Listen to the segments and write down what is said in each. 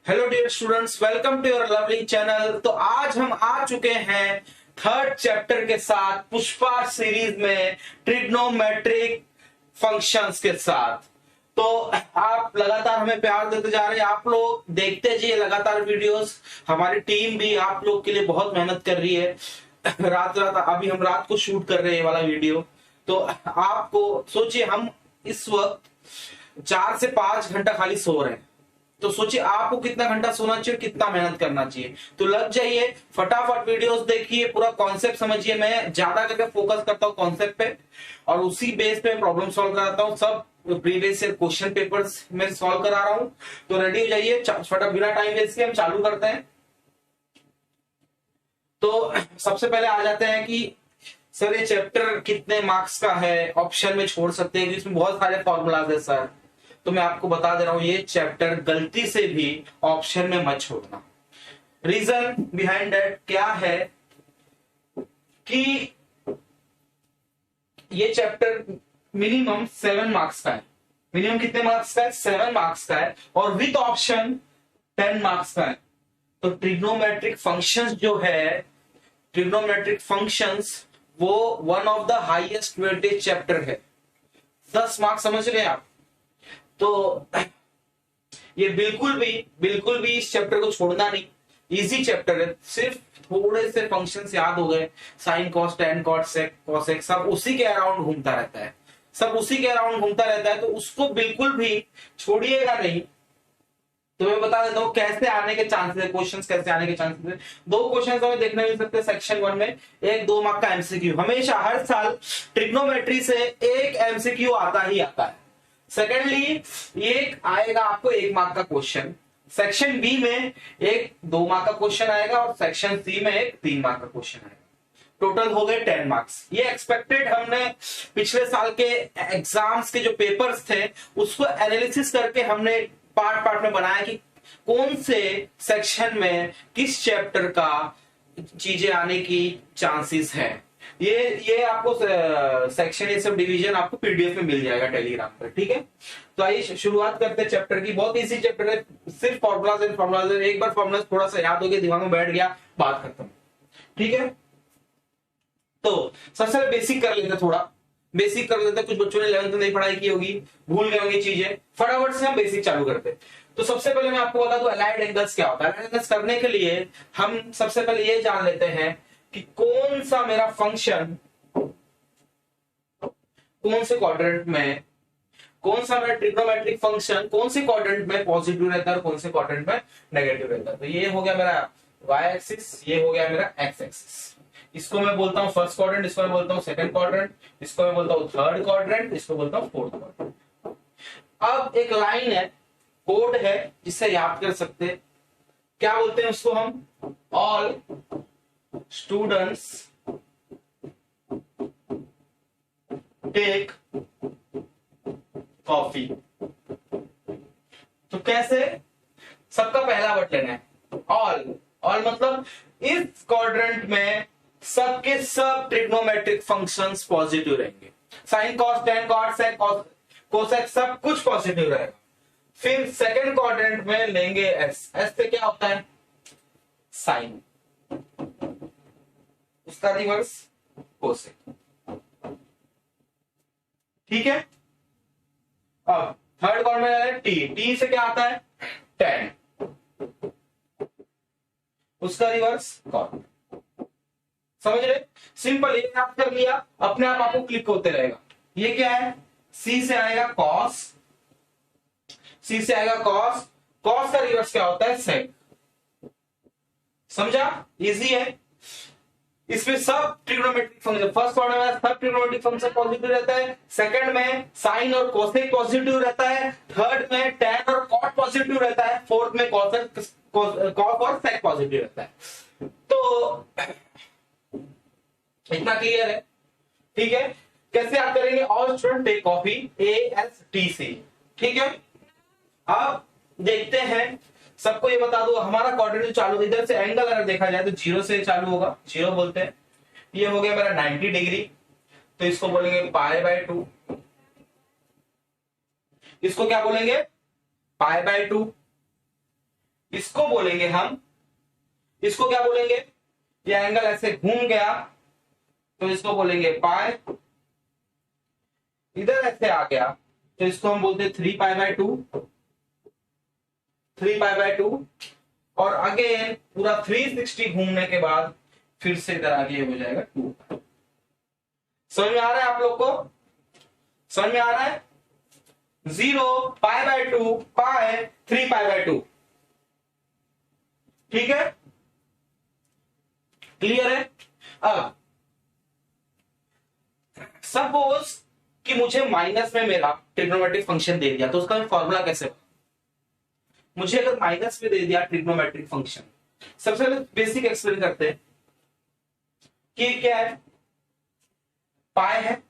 Hello dear students, welcome to your lovely channel. तो आज हम आ चुके हैं थर्ड चैप्टर के साथ पुष्पा सीरीज में ट्रिग्नोमेट्रिक फंक्शंस के साथ। तो आप लगातार हमें प्यार देते जा रहे हैं, आप लोग देखते जाइए लगातार वीडियोस। हमारी टीम भी आप लोग के लिए बहुत मेहनत कर रही है। रात रात अभी हम रात को शूट कर रहे हैं ये वाला वीडियो। तो आपको सोचिए, हम इस वक्त 4 से 5 घंटा खाली सो रहे हैं। तो सोचिए आपको कितना घंटा सोना चाहिए, कितना मेहनत करना चाहिए। तो लग जाइए, फटाफट वीडियोस देखिए, पूरा कॉन्सेप्ट समझिए। मैं ज्यादा करके फोकस करता हूँ कॉन्सेप्ट पे और उसी बेस पे प्रॉब्लम सॉल्व कराता हूँ। सब प्रीवियस ईयर क्वेश्चन पेपर्स में सॉल्व करा रहा हूँ। तो रेडी हो जाइए, फटाफट बिना टाइम वेस्ट के हम चालू करते हैं। तो सबसे पहले आ जाते हैं कि सर ये चैप्टर कितने मार्क्स का है, ऑप्शन में छोड़ सकते हैं, इसमें बहुत सारे फॉर्मूलाज है सर। तो मैं आपको बता दे रहा हूं, ये चैप्टर गलती से भी ऑप्शन में मत छोड़ना। रीजन बिहाइंड दैट क्या है कि ये चैप्टर मिनिमम 7 मार्क्स का है। मिनिमम कितने मार्क्स का है? 7 मार्क्स का है और विद ऑप्शन 10 मार्क्स का है। तो ट्रिग्नोमेट्रिक फंक्शंस जो है, ट्रिग्नोमेट्रिक फंक्शंस वो one of the highest weightage chapter है। 10 मार्क्स समझ रहे हैं आप? तो ये बिल्कुल भी इस चैप्टर को छोड़ना नहीं। इजी चैप्टर है, सिर्फ थोड़े से फंक्शंस याद हो गए, sine cos tan cot sec cosec, सब उसी के अराउंड घूमता रहता है। तो उसको बिल्कुल भी छोड़िएगा नहीं। तो मैं बता देता हूँ कैसे आने के चांसेस है, क्वेश्चंस कैसे आने के चांसेस है। 2 क्वेश्चंस हमें देखने मिल सकते हैं सेक्शन 1 में। एक 2 मार्क का एमसीक्यू, हमेशा हर साल ट्रिग्नोमेट्री से एक एमसीक्यू आता ही आता है। सेकेंडली एक आएगा आपको 1 मार्क का क्वेश्चन। सेक्शन बी में एक 2 मार्क का क्वेश्चन आएगा और सेक्शन सी में एक 3 मार्क का क्वेश्चन आएगा। टोटल हो गए 10 मार्क्स। ये एक्सपेक्टेड, हमने पिछले साल के एग्जाम्स के जो पेपर्स थे उसको एनालिसिस करके हमने पार्ट में बनाया कि कौन से सेक्शन में किस चैप्टर का चीजें आने की चांसेस है। ये आपको सेक्शन, ये सब डिवीजन आपको पीडीएफ में मिल जाएगा टेलीग्राम पर, ठीक है। तो आइए शुरुआत करते हैं चैप्टर की। बहुत इजी चैप्टर है, सिर्फ फॉर्मूलाज एंड फॉर्मूलाज। एक बार फॉर्मूलाज थोड़ा सा याद हो गया, दिमाग में बैठ गया, बात करता हूं, ठीक है। तो सबसे बेसिक कर लेते, कुछ बच्चों ने 11th में नहीं पढ़ाई की होगी, भूल गए होंगे चीजें। फटाफट से हम बेसिक चालू करते हैं। तो सबसे पहले मैं आपको बता दूं अलाइड एंगल्स क्या होता है। अलाइड एंगल्स करने के लिए हम सबसे पहले ये जान लेते हैं कि कौन सा मेरा फंक्शन कौन से क्वाड्रेंट में, कौन सा मेरा ट्रिग्नोमेट्रिक फंक्शन कौन से क्वाड्रेंट में पॉजिटिव रहता है और कौन से क्वाड्रेंट में नेगेटिव रहता है। तो ये हो गया मेरा वाई एक्सिस, ये हो गया मेरा एक्स एक्सिस। इसको मैं बोलता हूं फर्स्ट क्वाड्रेंट, इसको मैं बोलता हूं सेकंड क्वाड्रेंट, इसको मैं बोलता हूं थर्ड क्वाड्रेंट, इसको बोलता हूं फोर्थ क्वाड्रेंट। अब एक लाइन है, कोड है जिससे याद कर सकते हैं। क्या बोलते हैं उसको हम? All students take coffee. तो कैसे? सबका पहला बटन है ऑल मतलब इस क्वाड्रेंट में सबके सब ट्रिग्नोमेट्रिक फंक्शंस पॉजिटिव रहेंगे। Sine cos tan cot sec cosec सब कुछ पॉजिटिव रहेगा। फिर सेकंड क्वाड्रेंट में लेंगे एस से क्या होता है? साइन, उसका रिवर्स कोसेक, ठीक है। अब थर्ड क्वाड्रेंट में टी से क्या आता है? टेन, उसका रिवर्स कॉट। समझ रहे? सिंपल, ये याद कर लिया, अपने आप आपको क्लिक होते रहेगा। ये क्या है? सी से आएगा कॉस, कॉस का रिवर्स क्या होता है? सेक। समझा? इजी है। इसमें सब ट्रिग्नोमेट्रिक फंक्शन, फर्स्ट ऑर्डर में सब ट्रिग्नोमेट्रिक फंक्शन पॉजिटिव रहता है, सेकंड में साइन और कोसेक पॉजिटिव रहता है, थर्ड में टैन और कॉट पॉजिटिव रहता है, फोर्थ में कॉस और सेक पॉजिटिव रहता है। तो इतना क्लियर है, ठीक है। कैसे याद करेंगे? All student take coffee, ASTC, ठीक है। अब देखते हैं, सबको ये बता दो, हमारा क्वाड्रेंट जो चालू, इधर से एंगल अगर देखा जाए तो 0 से चालू होगा, 0 बोलते हैं। ये हो गया मेरा 90 डिग्री, तो इसको बोलेंगे π/2। इसको क्या बोलेंगे? π/2। इसको बोलेंगे हम, इसको क्या बोलेंगे, ये एंगल ऐसे घूम गया तो इसको बोलेंगे पाई, इधर ऐसे आ गया तो इसको हम बोलते 3π/2, 3π/2, और अगेन पूरा 360 घूमने के बाद फिर से इधर आगे हो जाएगा 2। समझ में आ रहा है आप लोग को? समझ में आ रहा है? 0π/2 पाई 3π/2, ठीक है, क्लियर है? अब सपोज कि मुझे माइनस में मेरा ट्रिग्नोमेट्रिक फंक्शन दे दिया, तो उसका फॉर्मूला कैसे? मुझे अगर माइनस में दे दिया ट्रिग्नोमेट्रिक फंक्शन, सबसे पहले बेसिक एक्सप्लेन करते हैं कि क्या है, पाई है,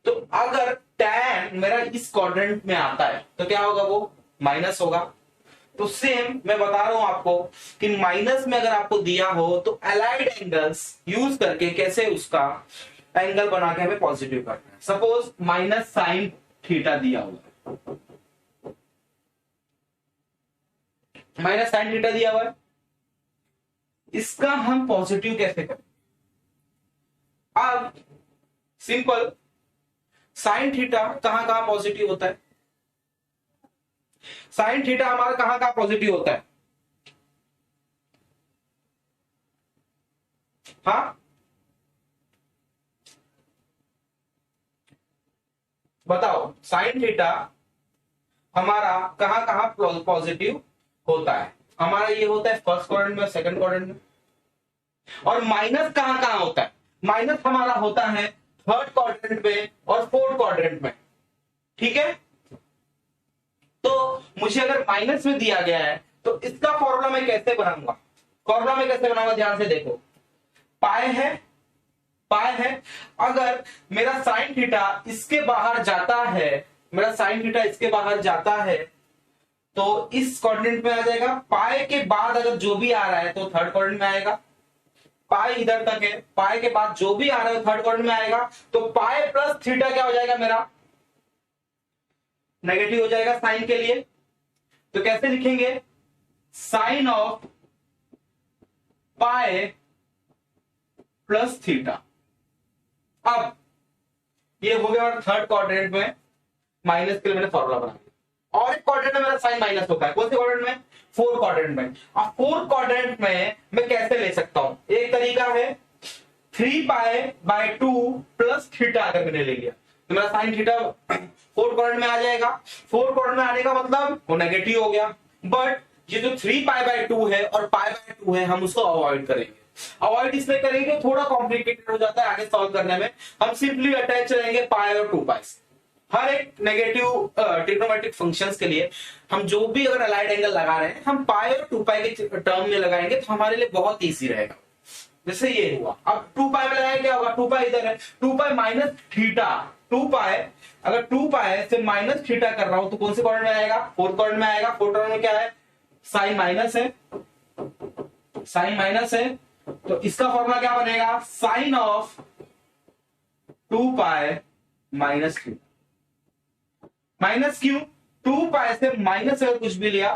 तो अगर tan मेरा इस क्वाड्रेंट में आता है तो क्या होगा, वो माइनस होगा। तो सेम मैं बता रहा हूं आपको कि माइनस में अगर आपको दिया हो तो अलाइड एंगल्स यूज करके कैसे उसका एंगल बना के हमें पॉजिटिव करना है। सपोज माइनस साइन थीटा दिया हुआ है, माइनस साइन थीटा दिया हुआ है, इसका हम पॉजिटिव कैसे करें? अब सिंपल, साइन थीटा कहां कहां पॉजिटिव होता है? साइन थीटा हमारा कहां कहां पॉजिटिव होता है? हाँ, बताओ, साइन थीटा हमारा कहां कहां पॉजिटिव होता है? हमारा ये होता है फर्स्ट क्वाड्रेंट में, सेकंड क्वाड्रेंट में। और माइनस कहां कहां होता है? माइनस हमारा होता है थर्ड क्वाड्रेंट में और फोर्थ क्वाड्रेंट में, ठीक है। तो मुझे अगर माइनस में दिया गया है तो इसका फॉर्मूला मैं कैसे बनाऊंगा? फॉर्मूला में कैसे बनाऊंगा, ध्यान से देखो, पाई है, पाई है, अगर मेरा साइन थीटा इसके बाहर जाता है, मेरा साइन थीटा इसके बाहर जाता है तो इस क्वाड्रेंट में आ जाएगा। पाई के बाद अगर जो भी आ रहा है तो थर्ड क्वाड्रेंट में आएगा। पाई इधर तक है, पाई के बाद जो भी आ रहा है थर्ड क्वाड्रेंट में आएगा। तो पाई प्लस थीटा क्या हो जाएगा, मेरा नेगेटिव हो जाएगा साइन के लिए। तो कैसे लिखेंगे, sine of pi plus theta. अब ये हो गया थर्ड क्वाड्रेंट में, माइनस के लिए मैंने फॉर्मूला बना दिया। और एक क्वाड्रेंट में मेरा साइन माइनस होता है, कौन से क्वाड्रेंट में? फोर्थ क्वाड्रेंट में। अब फोर्थ क्वाड्रेंट में मैं कैसे ले सकता हूं? एक तरीका है 3π/2 प्लस थीटा, अगर मैंने ले लिया तो मेरा साइन थीटा फोर्थ क्वाड्रेंट में आ जाएगा। फोर्थ क्वाड्रेंट में आने का मतलब वो नेगेटिव हो गया। बट ये जो 3π/2 है और π/2 है, हम उसको अवॉइड करेंगे। अवॉइड इसलिए करेंगे, थोड़ा कॉम्प्लिकेटेड हो जाता है आगे सॉल्व करने में। हम सिंपली अटैच रहेंगे पाई और 2π। हर एक नेगेटिव ट्रिग्नोमेट्रिक फंक्शंस के लिए हम जो भी अगर अलाइड एंगल लगा रहे हैं, हम पाई और 2π के टर्म में लगाएंगे तो हमारे लिए बहुत इजी रहेगा। जैसे ये हुआ, अब 2π में लगाएंगे, क्या होगा? 2π इधर है, 2π माइनस थीटा। 2π अगर 2π से माइनस थीटा कर रहा हूं तो कौन से क्वाड्रेंट में आएगा? फोर्थ क्वाड्रेंट में आएगा। फोर्थ क्वाड्रेंट में क्या है? साइन माइनस है, साइन माइनस है। तो इसका फॉर्मूला क्या बनेगा? Sine of 2π minus theta. Minus क्यों? 2π से माइनस अगर कुछ भी लिया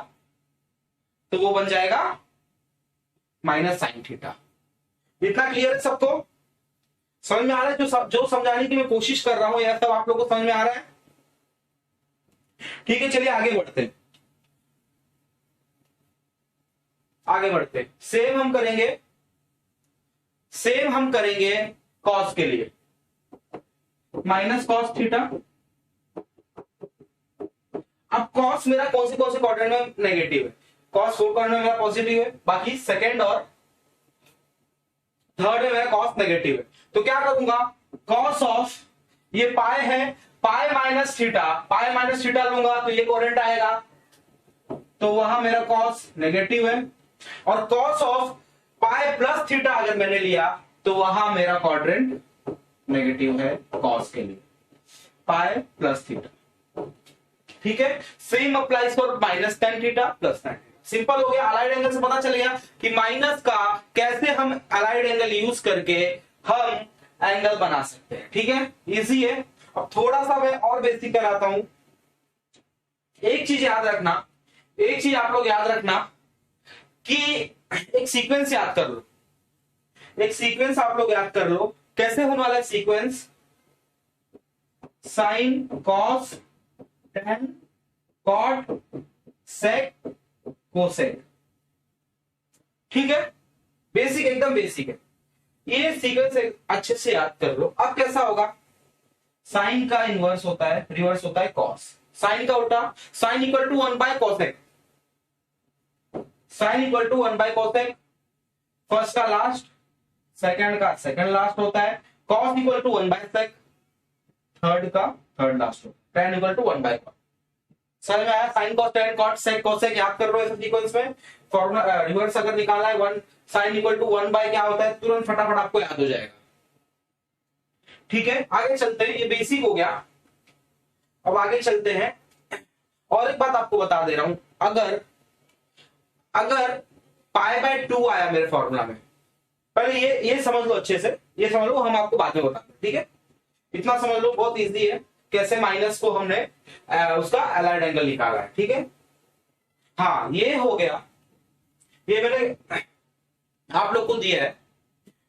तो वो बन जाएगा माइनस साइन थीटा। इतना क्लियर है सबको? समझ में आ रहा है? जो समझाने की मैं कोशिश कर रहा हूं, यह सब आप लोगों को समझ में आ रहा है? ठीक है, चलिए आगे बढ़ते हैं, आगे बढ़ते हैं। सेम हम करेंगे कॉस के लिए, माइनस कॉस थीटा। अब कॉस मेरा कौन से क्वाड्रेंट में नेगेटिव है? कॉस फोर्थ क्वाड्रेंट में मेरा पॉजिटिव है, बाकी सेकंड और थर्ड में मेरा कॉस नेगेटिव है। तो क्या करूंगा? कॉस ऑफ ये पाई है, पाई माइनस थीटा, पाई माइनस थीटा लूंगा तो ये क्वाड्रेंट आएगा, तो वहां मेरा कॉस नेगेटिव है। और cos of pi plus theta अगर मैंने लिया तो वहां मेरा क्वाड्रेंट नेगेटिव है कॉस के लिए, पाई प्लस थीटा। ठीक है, same applies for minus tan theta plus tan। Simple हो गया। अलाइड एंगल से पता चल गया कि माइनस का कैसे हम अलाइड एंगल यूज करके हम एंगल बना सकते हैं। ठीक है, इजी है। अब थोड़ा सा मैं और बेसिक कराता हूं। एक चीज याद रखना एक चीज आप लोग याद रखना कि एक सीक्वेंस याद कर लो, एक सीक्वेंस आप लोग याद कर लो। कैसे होने वाला है sequence? Sine cos tan cot sec cosec, ठीक है, बेसिक, एकदम बेसिक है ये सीक्वेंस, अच्छे से याद कर लो। अब कैसा होगा? साइन का इनवर्स होता है, रिवर्स होता है कॉस, साइन का उल्टा, sine equal to 1 by cosec, sine equal to 1 by cosec, first का लास्ट, सेकंड का सेकंड लास्ट होता है, cos equal to 1 by sec, third का थर्ड लास्ट होता है, tan equal to 1 by cos. समझ में आया? Sine cos tan cot sec cosec याद कर लो ऐसे सीक्वेंस में। फॉर्मूला रिवर्स अगर निकालना है, 1 साइन इक्वल टू 1 बाय क्या होता है, तुरंत फटाफट आपको याद हो जाएगा। ठीक है, आगे चलते हैं, ये बेसिक हो गया। अब आगे चलते हैं, और एक बात आपको बता दे रहा हूं, अगर अगर पाई बाय 2 आया मेरे फॉर्मूला में, पहले ये समझ लो अच्छे से, ये समझ लो, हम आपको बाद में बताते हैं, ठीक है? इतना समझ लो, बहुत इजी है कैसे माइनस को हमने उसका अलाइड एंगल निकाला है, ठीक है? हाँ, ये हो गया, ये मैंने आप लोग को दिया है।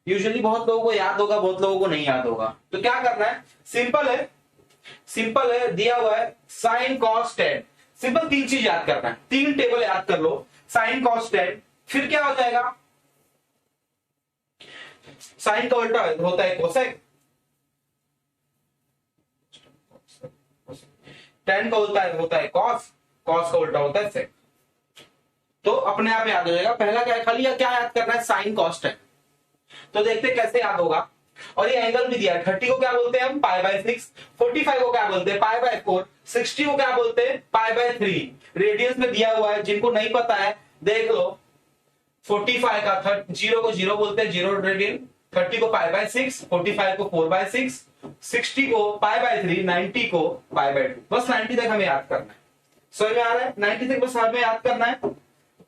यूजुअली बहुत लोगों को याद होगा, बहुत लोगों को नहीं याद होगा, तो क्या करना है? सिंपल है, सिंपल है, दिया हुआ है साइन कॉस टेन, सिंपल 3 चीज याद करना है, 3 टेबल याद कर लो, साइन कॉस टेन, फिर क्या हो जाएगा? साइन का उल्टा होता है कोसेक, टेन का उल्टा होता है कॉस, कॉस का उल्टा होता है सेक। तो अपने आप याद हो जाएगा। पहला क्या है, खाली क्या याद करना है? Sign cos ten. तो देखते कैसे याद होगा। और ये एंगल भी दिया है, 30 को क्या बोलते हैं हम? पाई बाय 6, 45 को क्या बोलते हैं? पाई बाय 4, 60 को क्या बोलते हैं? Pi by 3। रेडियस में दिया हुआ है, जिनको नहीं पता है देख लो, 45 का 0 को 0 बोलते हैं, 0 रेडियन, 30 को पाई बाय 6, 45 को 4 बाय 6, 60 को पाई बाय 3, 90 को पाई बाय 2। बस 90 तक हमें याद करना है। समझ में आ रहा है? 90 तक बस हमें याद करना है।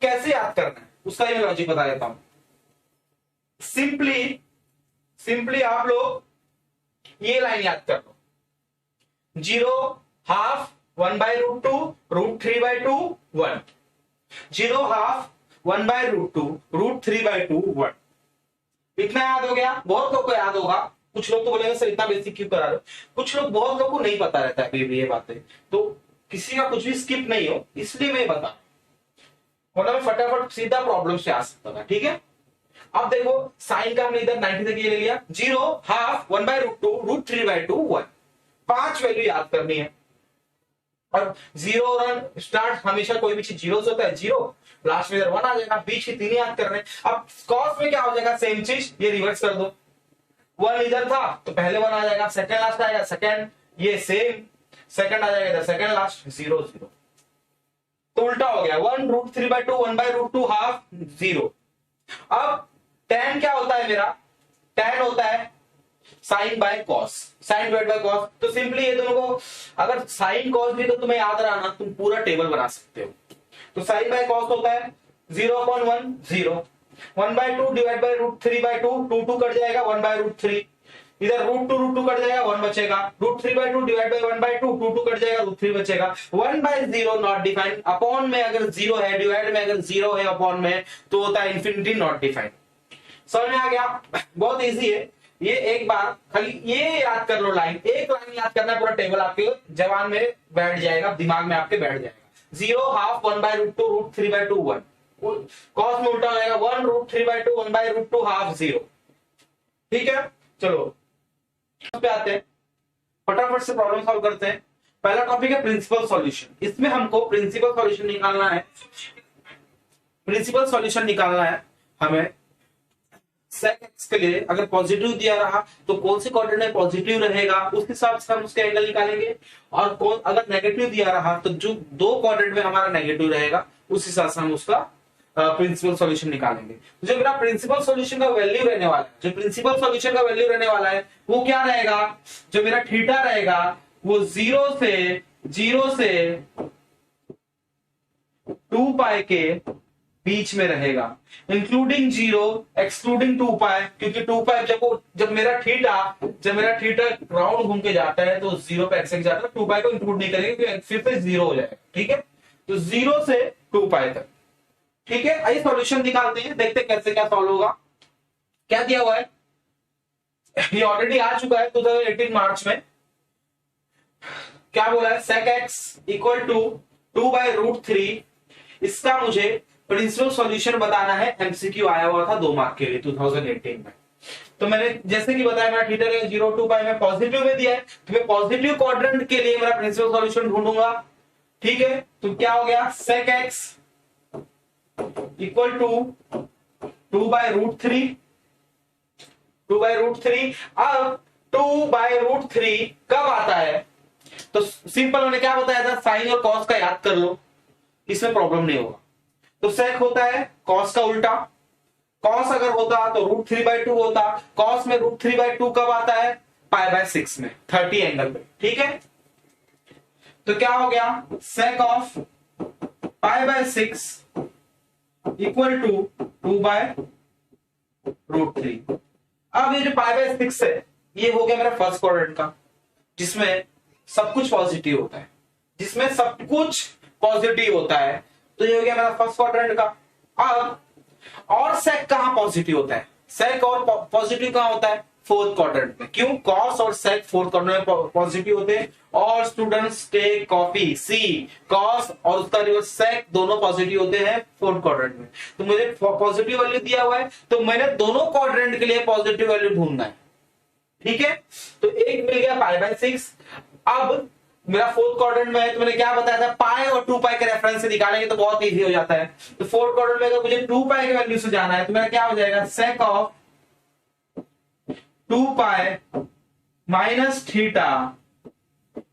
कैसे याद करना है उसका ये लॉजिक बता देता हूं। सिंपली आप लोग ये लाइन याद कर लो, 0 half 1 by root 2 root 3 by 2 1, 0 half 1 by root 2 root 3 by 2 1। इतना याद हो गया? बहुत लोग को याद होगा, कुछ लोग तो बोलेंगे सर इतना बेसिक क्यों करा रहे हो? कुछ लोग, बहुत लोग को नहीं पता रहता है ये बातें, तो किसी का कुछ भी स्किप नहीं हो, इसलिए मैं बता, वरना मैं फटाफट सीधा प्रॉब्लम से आ सकता था, ठीक है? अब देखो, साइन का हमने इधर 90 तक ये ले लिया, 0 half 1 by root 2 root 3 by 2 1, 5 value याद करनी है। और 0 रन स्टार्ट, हमेशा कोई भी चीज 0 से होता है, 0 लास्ट में इधर 1 आ जाएगा, बीच के 3 याद कर रहे हैं। अब कॉस में क्या हो जाएगा? सेम चीज, ये रिवर्स कर दो, 1 इधर था तो पहले 1 आ जाएगा, सेकंड लास्ट आएगा सेकंड, ये सेम, सेकंड आ जाएगा इधर, सेकंड लास्ट 0 0, तो उल्टा हो गया, 1 root 3 by 2 1 by root 2 half 0। अब tan क्या होता है मेरा? tan होता है sine by cos, sine divide by cos. तो सिंपली ये दोनों को, अगर साइन कॉस भी तो तुम्हें याद रहा ना, तुम पूरा टेबल बना सकते हो। तो साइन बाय कॉस होता है 0/1 0, 1 by 2 divide by root 3 by 2, 2 2 cut जाएगा, 1 बाय रूट 3, इधर रूट 2 कट जाएगा, 1 बचेगा, root 3 by 2 divide by 1 by 2, 2 2 cut जाएगा, रूट 3 बचेगा, 1 बाय 0 नॉट डिफाइंड, अपॉन में अगर 0 है, डिवाइड में अगर 0 है, अपॉन में तो होता है इंफिनिटी नॉट डिफाइंड। समझ में आ गया? बहुत इजी है ये, एक बार खाली ये याद कर लो, लाइन, एक लाइन याद करना है, पूरा टेबल आपके जवान में बैठ जाएगा, दिमाग में आपके बैठ जाएगा। 0 half 1 by root 2 root 3 by 2 1, cos में उल्टा हो जाएगा, 1 root 3 by 2 1 by root 2 half 0। ठीक है, चलो पे आते हैं, फटाफट से प्रॉब्लम सॉल्व करते हैं। पहला टॉपिक है प्रिंसिपल सॉल्यूशन। इसमें हमको प्रिंसिपल सॉल्यूशन निकालना है, प्रिंसिपल सॉल्यूशन निकालना है हमें सेक एक्स के लिए। अगर पॉजिटिव दिया रहा तो कौन से क्वाड्रेंट में पॉजिटिव रहेगा, उस हिसाब से हम उसके एंगल निकालेंगे। और कौन अगर नेगेटिव दिया रहा तो जो 2 क्वाड्रेंट में हमारा नेगेटिव रहेगा उस हिसाब से हम उसका प्रिंसिपल सॉल्यूशन निकालेंगे। तो जो मेरा प्रिंसिपल सॉल्यूशन का वैल्यू रहने वाला है, जो प्रिंसिपल सॉल्यूशन का वैल्यू रहने वाला है वो क्या रहेगा? जो मेरा थीटा रहेगा वो 0 से 2 पाई के बीच में रहेगा, इंक्लूडिंग 0 एक्सक्लूडिंग 2 पाई, क्योंकि 2 पाई जब मेरा थीटा राउंड घूम के जाता है तो 0 पे एक्सेक्ट जाता है, 2 पाई को इंक्लूड नहीं करेंगे फिर से 0 हो जाएगा। ठीक है, तो 0 से 2 पाई तक। ठीक है, आइए सॉल्यूशन निकालते हैं, देखते हैं कैसे क्या सॉल्व होगा। क्या दिया हुआ है, ये ऑलरेडी आ चुका है 2018 मार्च में। क्या बोला है, sec x इक्वल टू 2/√3। इसका मुझे प्रिंसिपल सॉल्यूशन बताना है, एमसीक्यू आया हुआ था 2 मार्क के लिए 2018 में। तो मैंने जैसे कि बताया मेरा थीटा का 0 2 पाई में पॉजिटिव में दिया है, तो मैं पॉजिटिव क्वाड्रेंट के लिए मेरा प्रिंसिपल सॉल्यूशन ढूंढूंगा। ठीक है, तो क्या हो गया, sec x इक्वल टू 2/√3। 2/√3। अब 2/√3 कब आता है, तो सिंपल मैंने क्या बताया था, साइन और कॉस का याद कर लो, इसमें प्रॉब्लम नहीं होगा। तो sec होता है कॉस का उल्टा, कॉस अगर होता तो √3/2 होता, कॉस में √3/2 कब आता है, π/6 में 30 एंगल पे। ठीक है, तो क्या हो गया, sec ऑफ π/6 इक्वल टू 2/√3। अब ये जो π/6 है, ये हो गया मेरा फर्स्ट क्वाड्रेंट का, जिसमें सब कुछ पॉजिटिव होता है, जिसमें सब कुछ पॉजिटिव होता है। तो ये हो गया मेरा फर्स्ट क्वाड्रेंट का। अब और sec कहां पॉजिटिव होता है, sec और पॉजिटिव कहां होता है, फोर्थ क्वाड्रेंट में। क्यों, cos और sec फोर्थ क्वाड्रेंट में पॉजिटिव होते हैं। और स्टूडेंट्स टेक कॉपी, सी cos और उसका रिवर्स sec दोनों पॉजिटिव होते हैं फोर्थ क्वाड्रेंट में। तो मुझे पॉजिटिव वैल्यू दिया हुआ है, तो मैंने दोनों क्वाड्रेंट के लिए पॉजिटिव वैल्यू ढूंढना है। ठीक है, तो एक मिल गया π/6। अब मेरा फोर्थ क्वाड्रेंट में है, तो मैंने क्या बताया था, पाई और 2 पाई के रेफरेंस से निकालेंगे तो बहुत इजी हो जाता है। तो फोर्थ क्वाड्रेंट में अगर मुझे 2 पाई के वैल्यू से जाना है, तो मेरा क्या हो जाएगा, sec of 2 pi minus theta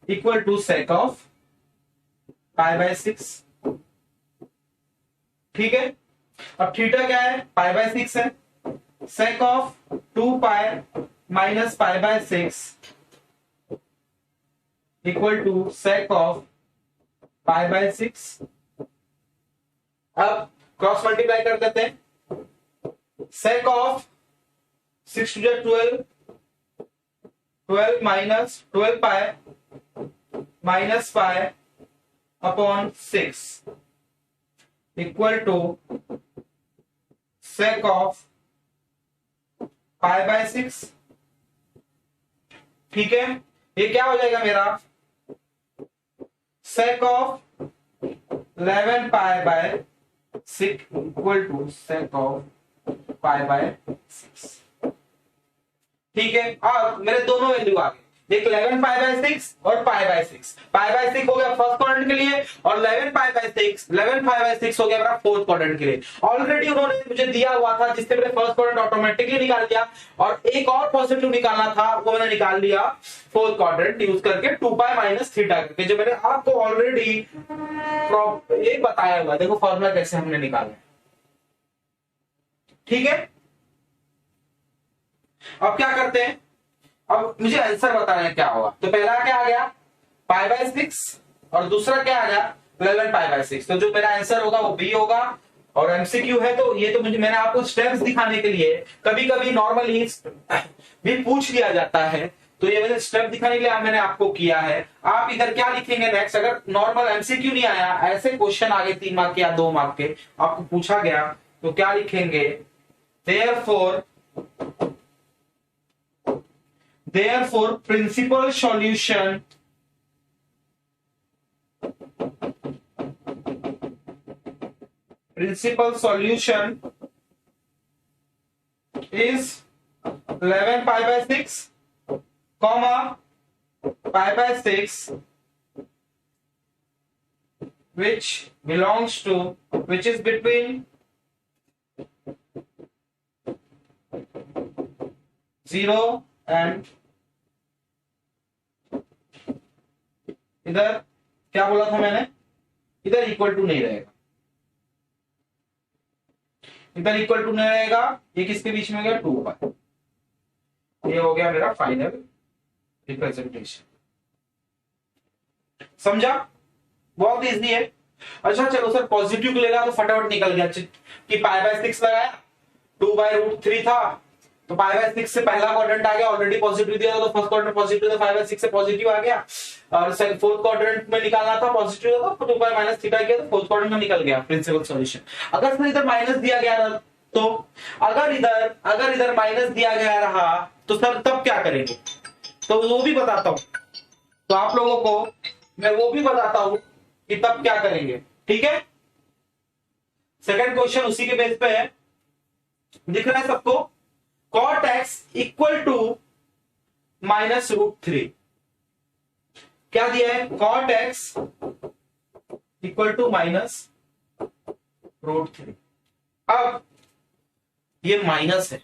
equal to sec of π/6। ठीक है, अब थीटा क्या है, π/6 है, sec of 2 pi minus π/6 equal to sec of π/6। अब क्रॉस मल्टीप्लाई कर देते हैं, sec of 6 to 12, 12 minus 12 pi minus pi upon 6 equal to sec of π/6। ठीक है, ये क्या हो जाएगा मेरा, sec of 11 π/6 equal to sec of π/6। ठीक है, अब मेरे दोनों वैल्यू आ गए, देख 11 π/6 और π/6। π/6 हो गया फर्स्ट क्वाड्रेंट के लिए, और 11 π/6 हो गया मेरा फोर्थ क्वाड्रेंट के लिए। ऑलरेडी उन्होंने मुझे दिया हुआ था, जिससे मैंने फर्स्ट क्वाड्रेंट ऑटोमेटिकली निकाल दिया, और एक और पॉजिटिव निकालना था, वो मैंने निकाल लिया फोर्थ क्वाड्रेंट यूज करके 2 पाई माइनस थीटा करके, जो मैंने आपको ऑलरेडी ये बताया हुआ। देखो फॉर्मूला कैसे हमने निकाला। ठीक है, अब क्या करते हैं, अब मुझे आंसर बताना है क्या होगा। तो पहला क्या आ गया, π/6, और दूसरा क्या आ गया, 11 π/6। तो जो मेरा आंसर होगा वो बी होगा, और एमसीक्यू है तो ये तो मैंने आपको स्टेप्स दिखाने के लिए, कभी कभी नॉर्मली भी पूछ लिया जाता है, तो ये मैंने स्टेप दिखाने के लिए मैंने आपको किया है। आप इधर क्या लिखेंगे नेक्स्ट, अगर नॉर्मल एमसीक्यू नहीं आया, ऐसे क्वेश्चन आगे 3 मार्क के या 2 मार्क के आपको पूछा गया, तो क्या लिखेंगे, therefore principal solution is 11 π/6 comma π/6 which is between 0 and, इधर क्या बोला था मैंने, इधर इक्वल टू नहीं रहेगा, इधर इक्वल टू नहीं रहेगा, ये किसके बीच में हो गया, 2 पाई। ये हो गया मेरा फाइनल रिप्रेजेंटेशन। समझा, बहुत इजी है। अच्छा चलो सर पॉजिटिव लेगा तो फटाफट निकल गया कि π/6 लगाया, 2/√3 था, तो 5/6 से पहला क्वाड्रेंट आ गया, ऑलरेडी पॉजिटिव दिया था तो फर्स्ट क्वाड्रेंट पॉजिटिव था, 5/6 से पॉजिटिव आ गया। और फोर्थ क्वाड्रेंट में निकालना था, पॉजिटिव था तो 2 माइनस थीटा किया तो फोर्थ क्वाड्रेंट में निकल गया प्रिंसिपल सॉल्यूशन। अगर सर इधर माइनस दिया गया रहा तो अगर इधर माइनस दिया गया रहा तो सर तब क्या करेंगे, तो वो भी बताता हूं, तो आप लोगों को मैं वो भी बताता हूं कि तब क्या करेंगे। ठीक है, सेकंड क्वेश्चन उसी के बेस पे है, दिख रहा है सबको। cot x इक्वल टू -√3, क्या दिया है, cot x इक्वल टू -√3। अब ये माइनस है,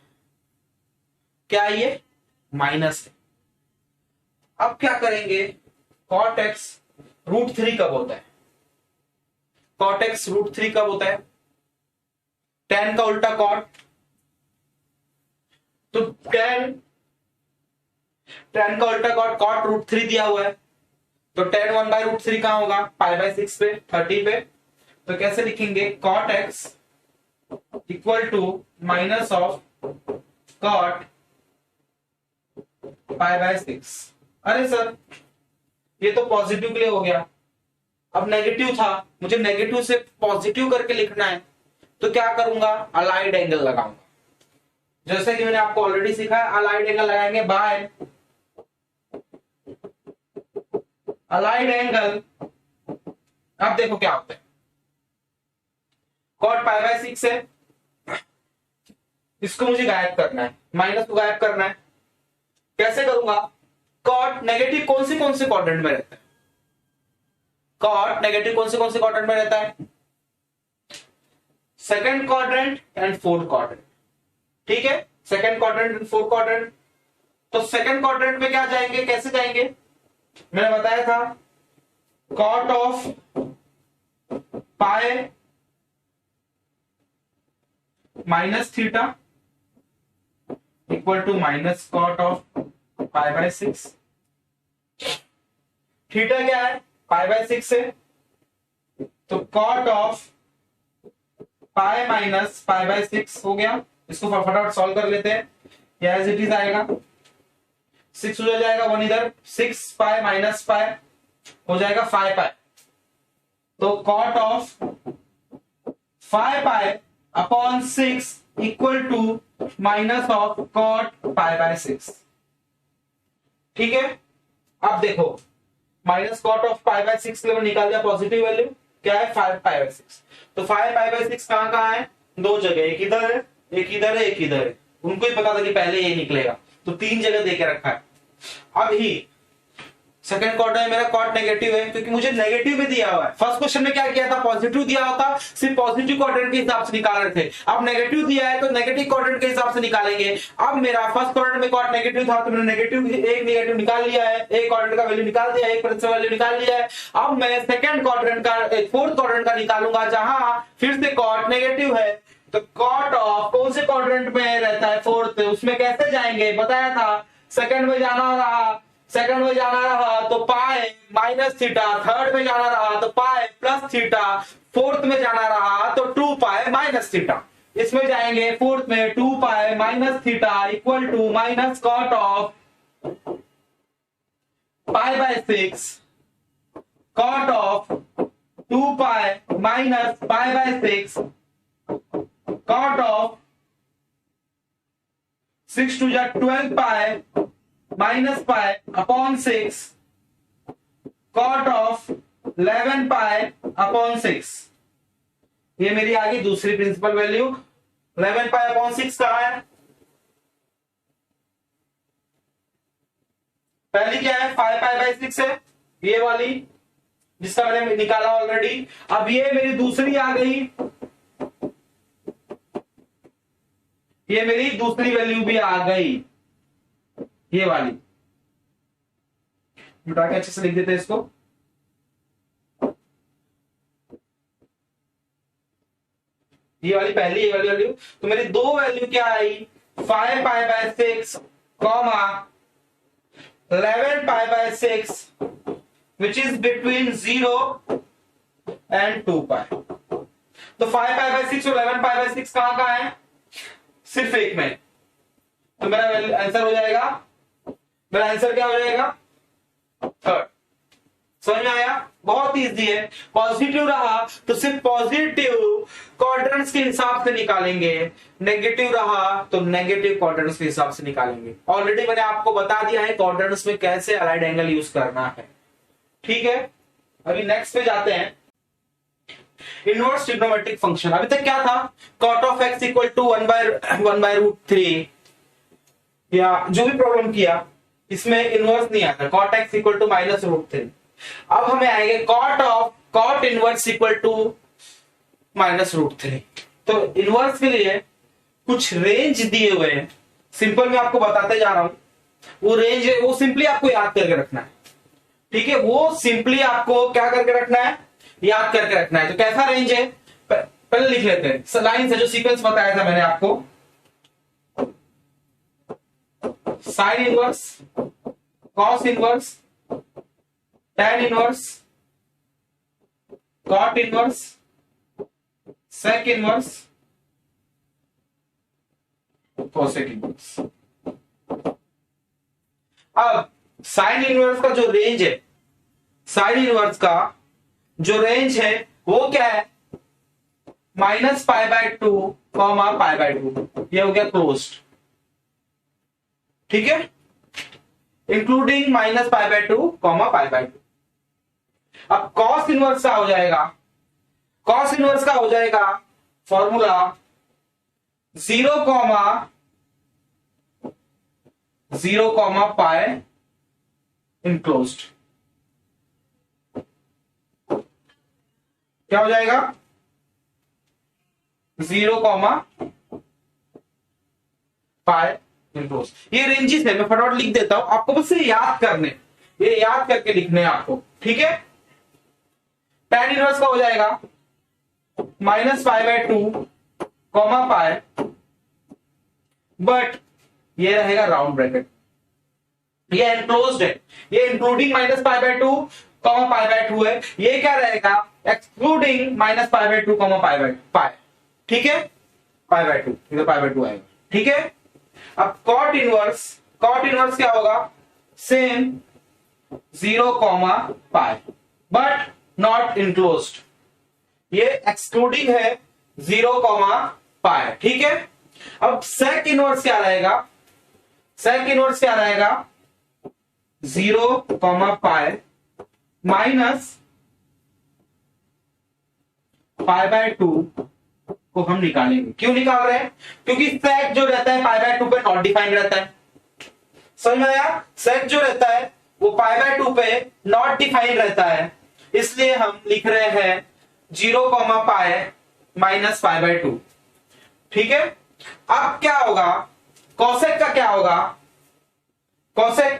क्या ये माइनस है। अब क्या करेंगे, cot x √3 कब होता है, cot x √3 कब होता है, tan का उल्टा cot, तो tan का उल्टा cot √3 दिया हुआ है, तो tan 1/√3 कहां होगा, π/6 पे 30 पे, तो कैसे लिखेंगे, cot x equal to minus of cot π/6। अरे सर ये तो पॉजिटिव के लिए हो गया, अब नेगेटिव था, मुझे नेगेटिव से पॉजिटिव करके लिखना है, तो क्या करूंगा, अलाइड एंगल लगाऊंगा। जैसे कि मैंने आपको ऑलरेडी सिखाया, अलाइड एंगल लगाएंगे बाय अलाइड एंगल। अब देखो क्या होता है, cot π/6 है, इसको मुझे गायब करना है, माइनस को गायब करना है, कैसे करूंगा, cot नेगेटिव कौन से क्वाड्रेंट में रहता है, cot नेगेटिव कौन से क्वाड्रेंट में रहता है, second quadrant and fourth quadrant. ठीक है, second quadrant and fourth quadrant, तो सेकंड क्वाड्रेंट में क्या जाएंगे, कैसे जाएंगे, मैंने बताया था cot of pi minus theta equal to minus cot of π/6। Theta क्या है, π/6 है, तो cot ऑफ पाई माइनस π/6 हो गया। इसको फटाफट सॉल्व कर लेते हैं, या एज इट इज आएगा, 6 हो जाएगा, 1 इधर, 6 पाई माइनस पाई हो जाएगा 5 पाई, तो cot of 5 pi upon 6 equal to minus of cot π/6। ठीक है, अब देखो माइनस cot ऑफ π/6 के लिए निकाल दिया पॉजिटिव वैल्यू, क्या है 5 π/6, तो 5 π/6 कहां है, दो जगह, एक इधर है, एक इधर है, एक इधर है, उनको ही पता था कि पहले ये निकलेगा, तो 3 जगह देके रखा है। अब ही सेकंड क्वाड्रेंट में मेरा cot नेगेटिव है, क्योंकि मुझे नेगेटिव में दिया हुआ है। फर्स्ट क्वेश्चन में क्या किया था, पॉजिटिव दिया होता, सिर्फ पॉजिटिव क्वाड्रेंट के हिसाब से निकाल रहे थे, अब नेगेटिव दिया है तो नेगेटिव क्वाड्रेंट के हिसाब से निकालेंगे। अब मेरा फर्स्ट क्वाड्रेंट में cot नेगेटिव था, तो मैंने नेगेटिव एक नेगेटिव निकाल लिया है, एक क्वाड्रेंट का वैल्यू निकाल दिया है, एक प्रिंसिपल वैल्यू निकाल लिया है। अब मैं सेकंड क्वाड्रेंट का, फोर्थ क्वाड्रेंट का निकालूंगा, जहां फिर से cot नेगेटिव है, तो cot ऑफ कौन से क्वाड्रेंट में रहता है, फोर्थ, उसमें कैसे जाएंगे, बताया था, सेकंड में जाना रहा तो पाई माइनस थीटा, थर्ड में जाना रहा तो पाई प्लस थीटा, फोर्थ में जाना रहा तो 2 पाई माइनस थीटा। इसमें जाएंगे फोर्थ में 2 pi minus theta equal to minus cot of π/6, cot of 2 pi minus π/6, cot of 6 to 12 pi minus pi upon 6, cot of 11 pi upon 6। ये मेरी आ गई दूसरी प्रिंसिपल वैल्यू। 11 पाई अपॉन 6 कहां है, पहली क्या है 5 पाई/6 है, ये वाली जिसका मैंने निकाला ऑलरेडी। अब ये मेरी दूसरी आ गई, ये मेरी दूसरी वैल्यू भी आ गई, ये वाली उठा के अच्छे से लिख देते हैं इसको। ये वाली पहली, ये वाली वैल्यू, तो मेरी दो वैल्यू क्या आई, 5 पाई/6 कॉमा 11 पाई/6 which is between 0 and 2 pi. तो 5 पाई/6 और 11 पाई/6 कहां है, सिर्फ एक में, तो मेरा आंसर हो जाएगा, मेरा आंसर क्या हो जाएगा? थर्ड। समझ में आया? बहुत इजी है। पॉजिटिव रहा तो सिर्फ पॉजिटिव क्वाड्रेंट्स के हिसाब से निकालेंगे, नेगेटिव रहा तो नेगेटिव क्वाड्रेंट्स के हिसाब से निकालेंगे। ऑलरेडी मैंने आपको बता दिया है क्वाड्रेंट्स में कैसे अलाइड एंगल यूज करना है। ठीक है, अभी नेक्स्ट पे जाते हैं। Inverse trigonometric function. अभी तक क्या था? cot of x equal to 1/√3 या जो भी प्रॉब्लम किया इसमें इनवर्स नहीं आता, cot x इक्वल टू -√3। अब हमें आएंगे cot इनवर्स इक्वल टू -√3। तो इनवर्स के लिए कुछ रेंज दिए हुए हैं, सिंपल मैं आपको बताते जा रहा हूं। वो रेंज है, वो सिंपली आपको याद करके रखना है। ठीक है, वो सिंपली आपको क्या करके रखना है? याद करके रखना है। तो कैसा रेंज है पहले लिख लेते हैं। लाइन से जो सीक्वेंस बताया था मैंने आपको, sine inverse, cos inverse, tan inverse, cot inverse, sec inverse, cosec inverse. अब साइन इनवर्स का जो रेंज है, साइन इनवर्स का जो रेंज है वो क्या है? -π/2, π/2। ये हो गया क्लोज्ड। ठीक है, इंक्लूडिंग -π/2, π/2। अब कॉस इनवर्स का हो जाएगा, कॉस इनवर्स का हो जाएगा फॉर्मूला 0, π इनक्लोज्ड। क्या हो जाएगा? 0, π इनक्लोज्ड। ये रेंजेस है, मैं फटाफट लिख देता हूं, आपको बस ये याद करने, ये याद करके लिखने हैं आपको। ठीक है, tan इनवर्स का हो जाएगा -π/2, π, बट ये रहेगा राउंड ब्रैकेट, ये एनक्लोज्ड है, ये इंक्लूडिंग -π/2, π/2 है। ये क्या रहेगा? एक्सक्लूडिंग -π/2, π। ठीक है, π/2, इधर π/2 आएगा। ठीक है, अब cot इनवर्स क्या होगा? सेम 0, π, बट नॉट इनक्लोज्ड, ये एक्सक्लूडिंग है 0, π। ठीक है, अब sec इनवर्स क्या रहेगा? sec इनवर्स क्या रहेगा? 0, π माइनस π/2 को हम निकालेंगे। क्यों निकाल रहे हैं? क्योंकि sec जो रहता है π/2 पे नॉट डिफाइंड रहता है। समझ में आया? sec जो रहता है वो π/2 पे नॉट डिफाइंड रहता है, इसलिए हम लिख रहे हैं 0, π माइनस π/2। ठीक है, अब क्या होगा? cosec का क्या होगा? cosec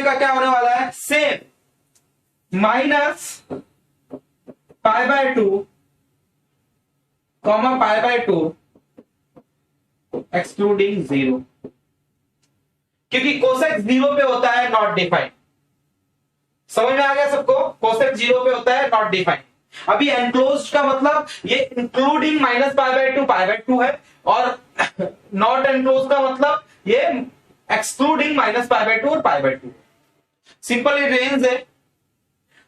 का क्या होने वाला है? सेम -π/2, π/2 एक्सक्लूडिंग 0, क्योंकि कोसेक 0 पे होता है नॉट डिफाइंड। समझ में आ गया सबको? कोसेक 0 पे होता है नॉट डिफाइंड। अभी एनक्लोज्ड का मतलब ये इंक्लूडिंग -π/2, π/2 है, और नॉट एनक्लोज्ड का मतलब ये एक्सक्लूडिंग -π/2 और π/2। सिंपल ये रेंज है।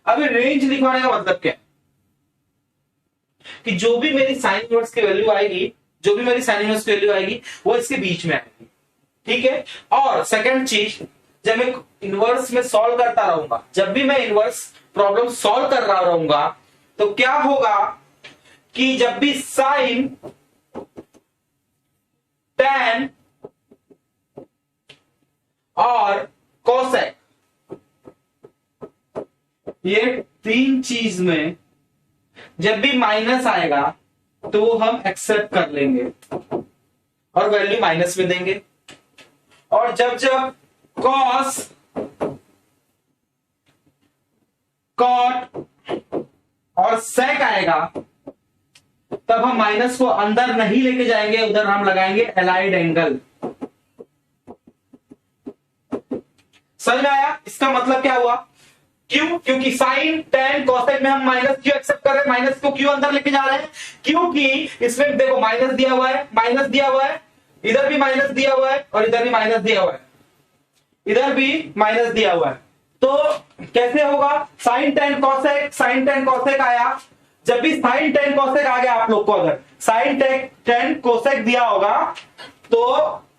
अभी रेंज लिखवाने का मतलब क्या है? कि जो भी मेरी साइन इनवर्स की वैल्यू आएगी, जो भी मेरी साइन इनवर्स की वैल्यू आएगी वो इसके बीच में आएगी। ठीक है, और सेकंड चीज, जब मैं इनवर्स में सॉल्व करता रहूंगा, जब भी मैं इनवर्स प्रॉब्लम सॉल्व कर रहा रहूंगा, तो क्या होगा कि जब भी साइन, tan और कोसेक, ये तीन चीज में जब भी माइनस आएगा तो हम एक्सेप्ट कर लेंगे और वैल्यू माइनस में देंगे, और जब कॉस, कॉट और सेक आएगा तब हम माइनस को अंदर नहीं लेके जाएंगे, उधर हम लगाएंगे एलाइड एंगल। समझ में आया? इसका मतलब क्या हुआ? क्यों? क्योंकि साइन, tan, कोसेक में हम माइनस क्यों एक्सेप्ट कर रहे हैं, माइनस को क्यों अंदर लेके जा रहे हैं? क्योंकि इसमें देखो माइनस दिया हुआ है, माइनस दिया हुआ है, इधर भी माइनस दिया हुआ है और इधर भी माइनस दिया हुआ है, इधर भी माइनस दिया हुआ है। तो कैसे होगा, sine tan cosec, sine tan cosec आया। जब भी साइन टेन कॉसेक आ गया आप लोग को, अगर साइन टेन कोसेक दिया होगा तो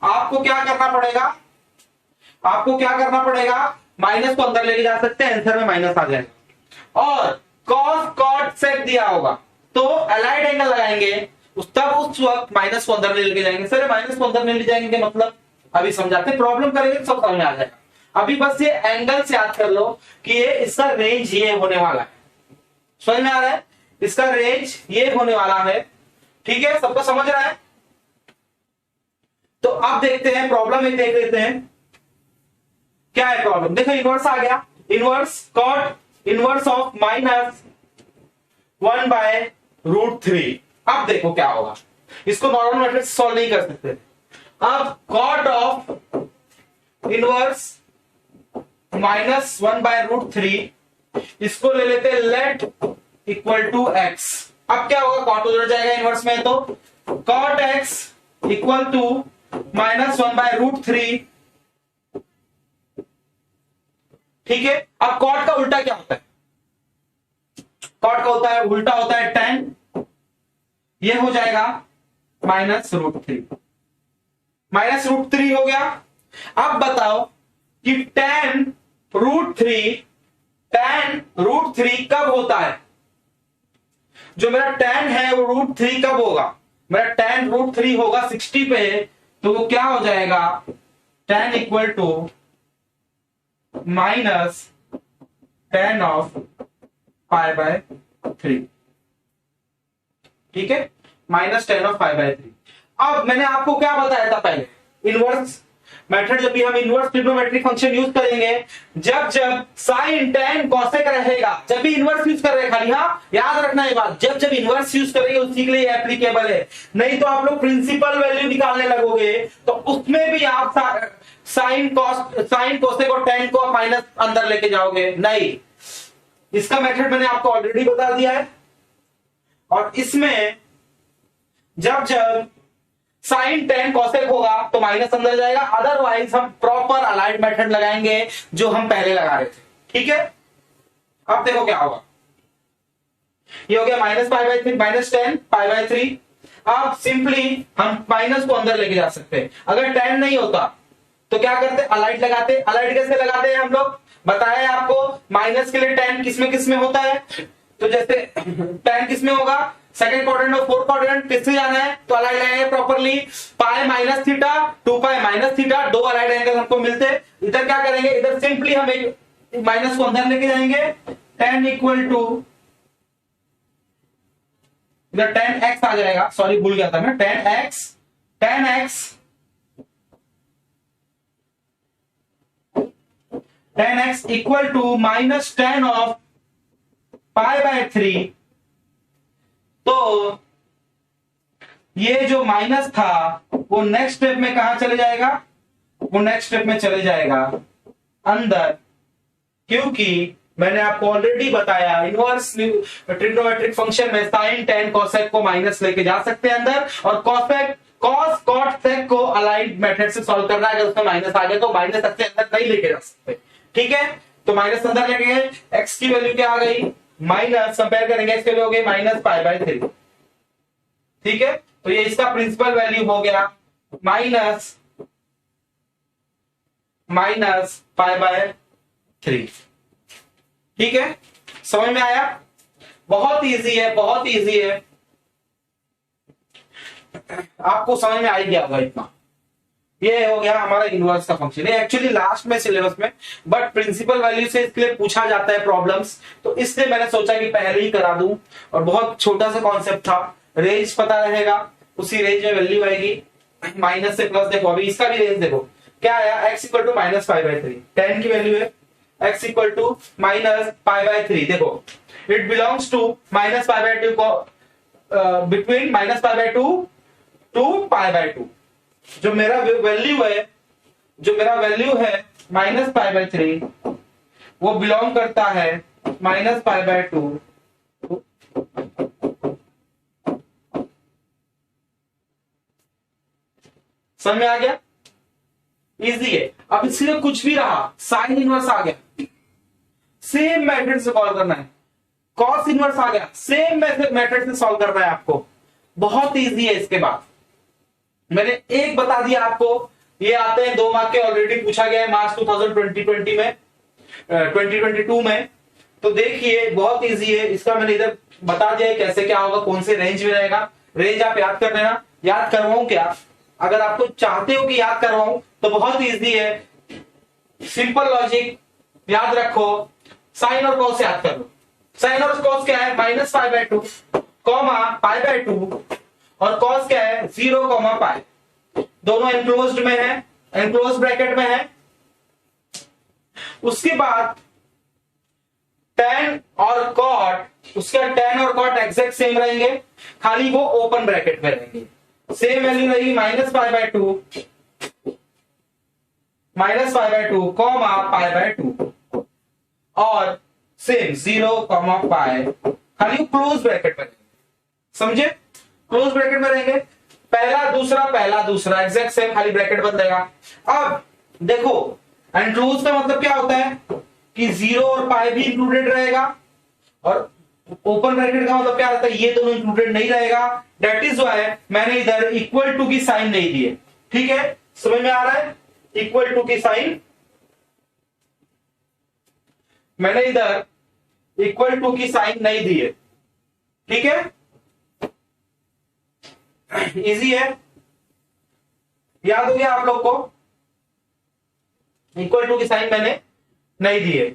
आपको क्या करना पड़ेगा, आपको क्या करना पड़ेगा, माइनस को अंदर लेके जा सकते हैं, आंसर में माइनस आ जाएगा। और कॉस कॉट सेक दिया होगा तो अलाइड एंगल लगाएंगे, तब उस वक्त माइनस को अंदर लेके जाएंगे। सर माइनस को अंदर नहीं ले जाएंगे मतलब, अभी समझाते, प्रॉब्लम करेंगे तो सब समझ में आ जाएगा। अभी बस ये एंगल से याद कर लो कि ये इसका रेंज ये होने वाला है, समझ में आ रहा है, इसका रेंज ये होने वाला है। ठीक है, सबको समझ रहा है। तो अब देखते हैं प्रॉब्लम, एक देख लेते हैं क्या है प्रॉब्लम। देखो इनवर्स आ गया, inverse cot inverse of minus 1/√3। अब देखो क्या होगा, इसको नॉर्मल मेथड से सॉल्व नहीं कर सकते। अब कॉट ऑफ इनवर्स माइनस 1/√3 इसको ले लेते हैं लेट इक्वल टू एक्स। अब क्या होगा, कॉट उधर जाएगा इनवर्स में, तो cot x equal to minus 1/√3। ठीक है, अब कॉट का उल्टा क्या होता है, कॉट का होता है उल्टा होता है tan, ये हो जाएगा -√3, -√3 हो गया। अब बताओ कि tan√3 कब होता है, जो मेरा tan है वो √3 कब होगा, मेरा tan√3 होगा 60 पे, तो वो क्या हो जाएगा, tan equal to -tan of π/3। ठीक है, -tan ऑफ π/3। अब मैंने आपको क्या बताया था पहले, इनवर्स मेथड, जब भी हम इनवर्स ट्रिग्नोमेट्रिक फंक्शन यूज करेंगे, जब साइन टेन कॉसेक रहेगा, जब भी इनवर्स यूज कर रहे हैं, खाली हाँ याद रखना ये बात, जब इनवर्स यूज करेंगे उसी के लिए एप्लीकेबल है। नहीं तो आप लोग प्रिंसिपल वैल्यू निकालने लगोगे तो उसमें भी आप साइन कोसेक और टेन को माइनस अंदर लेके जाओगे, नहीं। इसका मेथड मैंने आपको ऑलरेडी बता दिया है। और इसमें जब साइन टेन कॉसेक होगा तो माइनस अंदर जाएगा, अदरवाइज हम प्रॉपर अलाइड मेथड लगाएंगे जो हम पहले लगा रहे थे। ठीक है, अब देखो क्या होगा, ये हो गया -π/3 -tan π/3। अब सिंपली हम माइनस को अंदर लेके जा सकते हैं। अगर tan नहीं होता तो क्या करते, अलाइड लगाते। अलाइड कैसे लगाते हैं हम लोग, बताया आपको, माइनस के लिए tan किसमें होता है, तो जैसे tan किसमें होगा, सेकंड क्वाड्रेंट और फोर्थ क्वाड्रेंट, किससे जाना है, तो अलाइड लगाएंगे properly, pi minus theta 2π minus theta, दो अलाइड एंगल हमको मिलते। इधर क्या करेंगे, इधर सिंपली हम एक माइनस को अंदर लेके जाएंगे, tan इक्वल टू, इधर tan x आ जाएगा, सॉरी भूल गया था मैं, tan x equal to -tan of π/3। तो ये जो माइनस था वो नेक्स्ट स्टेप में कहां चले जाएगा, वो नेक्स्ट स्टेप में चले जाएगा अंदर, क्योंकि मैंने आपको ऑलरेडी बताया इनवर्स ट्रिग्नोमेट्रिक फंक्शन में साइन टेन कोसेक को माइनस लेके जा सकते हैं अंदर, और कॉस कॉट सेक को अलाइड मेथड से सॉल्व करना है। अगर उसमें माइनस आ गया तो माइनस से अंदर नहीं लेके जा सकते। ठीक है, तो माइनस अंदर लेके गए, एक्स की वैल्यू क्या आ गई, माइनस, कंपेयर करेंगे, एक्स की वैल्यू हो गई -π/3। ठीक है, तो ये इसका प्रिंसिपल वैल्यू हो गया -π/3। ठीक है, समझ में आया, बहुत इजी है, बहुत इजी है, आपको समझ में आ ही गया होगा इतना। ये हो गया हमारा इनवर्स का फंक्शन। ये एक्चुअली लास्ट में सिलेबस में, बट प्रिंसिपल वैल्यू से इसके लिए पूछा जाता है प्रॉब्लम्स, तो इसलिए मैंने सोचा कि पहले ही करा दूं। और बहुत छोटा सा कॉन्सेप्ट था, रेंज पता रहेगा, उसी रेंज में वैल्यू आएगी, माइनस से प्लस। देखो अभी इसका भी रेंज देखो क्या आया, x इक्वल टू -π/3, tan की वैल्यू है x इक्वल टू -π/3। देखो इट बिलोंग्स टू -π/2 को बिटवीन -π/2 टू π/2। जो मेरा वैल्यू है, -π/3, वो बिलोंग करता है -π/2 - समझ में आ गया? इजी है। अब इसलिए कुछ भी रहा, साइन इनवर्स आ गया, सेम मेथड से सॉल्व करना है। कॉस इनवर्स आ गया, सेम मेथड से सॉल्व करना है आपको। बहुत इजी है। इसके बाद मैंने एक बता दिया आपको, ये आते हैं 2 मार्क के, ऑलरेडी पूछा गया है मार्च 2020 में 2022 में। तो देखिए बहुत इजी है। इसका मैंने इधर बता दिया है कैसे क्या होगा, कौन से रेंज में रहेगा। रेंज आप याद कर लेना। याद करवाऊं क्या? अगर आपको चाहते हो कि याद करवाऊं तो बहुत इजी है, सिंपल लॉजिक याद रखो। साइन और कॉस याद कर लो। साइन और कॉस क्या है? -π/2 कॉमा π/2, और कॉस क्या है? 0 π। दोनों एनक्लोज्ड में है, एनक्लोज ब्रैकेट में है। उसके बाद tan और cot, उसका tan और cot एग्जैक्ट सेम रहेंगे, खाली वो ओपन ब्रैकेट में रहेंगे। सेम वैल्यू रहेगी -π/2 कॉमा π/2, और सेम 0 π, खाली क्लोज ब्रैकेट में रहेंगे। समझे? क्लोज ब्रैकेट में रहेंगे। पहला दूसरा एग्जैक्ट सेम, खाली ब्रैकेट बन जाएगा। अब देखो एनक्लोज का मतलब क्या होता है कि 0 और पाई भी इंक्लूडेड रहेगा, और ओपन ब्रैकेट का मतलब क्या होता है? ये दोनों इंक्लूडेड नहीं रहेगा। दैट इज व्हाई मैंने इधर इक्वल टू की साइन नहीं दी है। ठीक है, समझ में आ रहा है? इक्वल टू की साइन मैंने इधर इक्वल टू की साइन नहीं दी है। ठीक है, इजी है, याद हो गया आप लोग को? इक्वल टू की साइन मैंने नहीं दी है।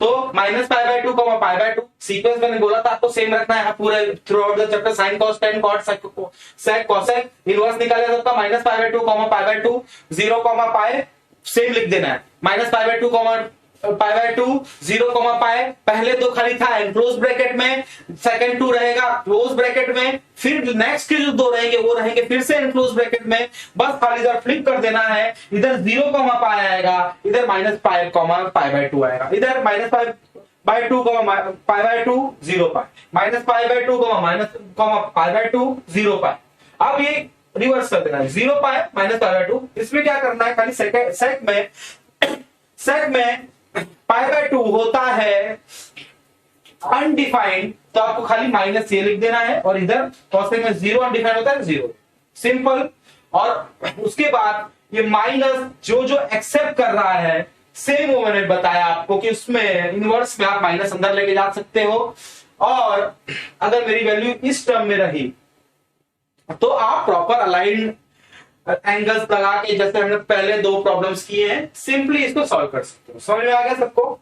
तो -π/2 π/2 सीक्वेंस मैंने बोला था आपको सेम रखना है पूरे throughout the chapter. Sine cos tan cot sec cosec inverse निकाला जाता है -π/2 π/2 0 π सेम लिख देना है। -π/2 π/2 0 π, पहले दो खाली था एनक्लोज ब्रैकेट में, सेकंड 2 रहेगा क्लोज ब्रैकेट में, फिर नेक्स्ट के जो 2 रहेंगे वो रहेंगे फिर से एनक्लोज ब्रैकेट में। बस खाली इधर फ्लिप कर देना है, इधर 0 π आएगा, इधर -π π/2 आएगा, इधर -π/2 π/2 0 π, -π/2 π/2 0 π। अब ये रिवर्स कर देना है, 0 π -π/2। इसमें क्या करना है? खाली सेक में π/2 होता है अनडिफाइंड, तो आपको खाली माइनस ये लिख देना है, और इधर कॉसेक में 0 अनडिफाइंड होता है 0, सिंपल। और उसके बाद ये माइनस जो एक्सेप्ट कर रहा है, सेम वो मैंने बताया आपको कि उसमें इनवर्स में आप माइनस अंदर लेके जा सकते हो, और अगर मेरी वैल्यू इस टर्म में रही तो आप प्रॉपर अलाइंड एंगल्स लगा के, जैसे हमने पहले 2 प्रॉब्लम्स किए हैं, सिंपली इसको सॉल्व कर सकते हो। समझ में आ गया सबको?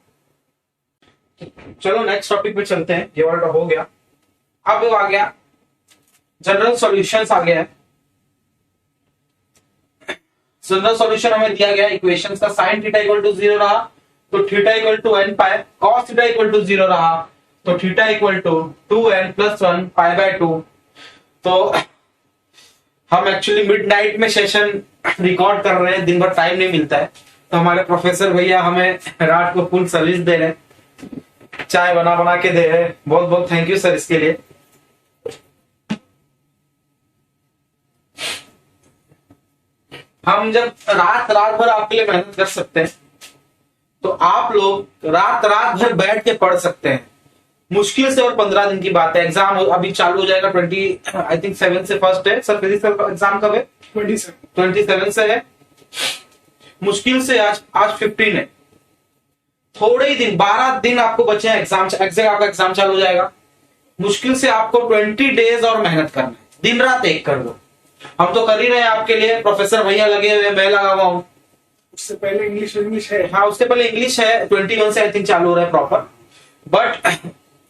चलो नेक्स्ट टॉपिक पे चलते हैं। ये वाला हो गया। अब आ गया जनरल सॉल्यूशंस आ गया है। जनरल सॉल्यूशन हमें दिया गया इक्वेशंस का। साइन थीटा इक्वल टू 0 रहा तो theta equal to n pi, cos theta equal to 0 रहा तो थीटा इक्वल टू 2n + 1 π/2। तो हम एक्चुअली मिडनाइट में सेशन रिकॉर्ड कर रहे हैं, दिन भर टाइम नहीं मिलता है, तो हमारे प्रोफेसर भैया हमें रात को फुल सर्विस दे रहे हैं, चाय बना के दे रहे हैं। बहुत बहुत थैंक यू सर इसके लिए। हम जब रात भर आपके लिए मेहनत कर सकते हैं, तो आप लोग रात भर बैठ के पढ़ सकते हैं। मुश्किल से और 15 दिन की बात है। एग्जाम अभी चालू हो जाएगा 27 से फर्स्ट है सर। फिजिक्स का एग्जाम कब है? 27 से है। मुश्किल से आज 15 है। थोड़े ही दिन, 12 दिन आपको बचे हैं एग्जाम। आपका एग्जाम चालू हो जाएगा। मुश्किल से आपको 20 डेज और मेहनत करना है, दिन रात एक कर लो। हम तो कर ही रहे हैं आपके लिए, प्रोफेसर भैया लगे हुए, मैं लगा हुआ हूँ। उससे पहले इंग्लिश है। हाँ, उससे पहले इंग्लिश है, 21 से आई थिंक चालू हो रहा है प्रॉपर। बट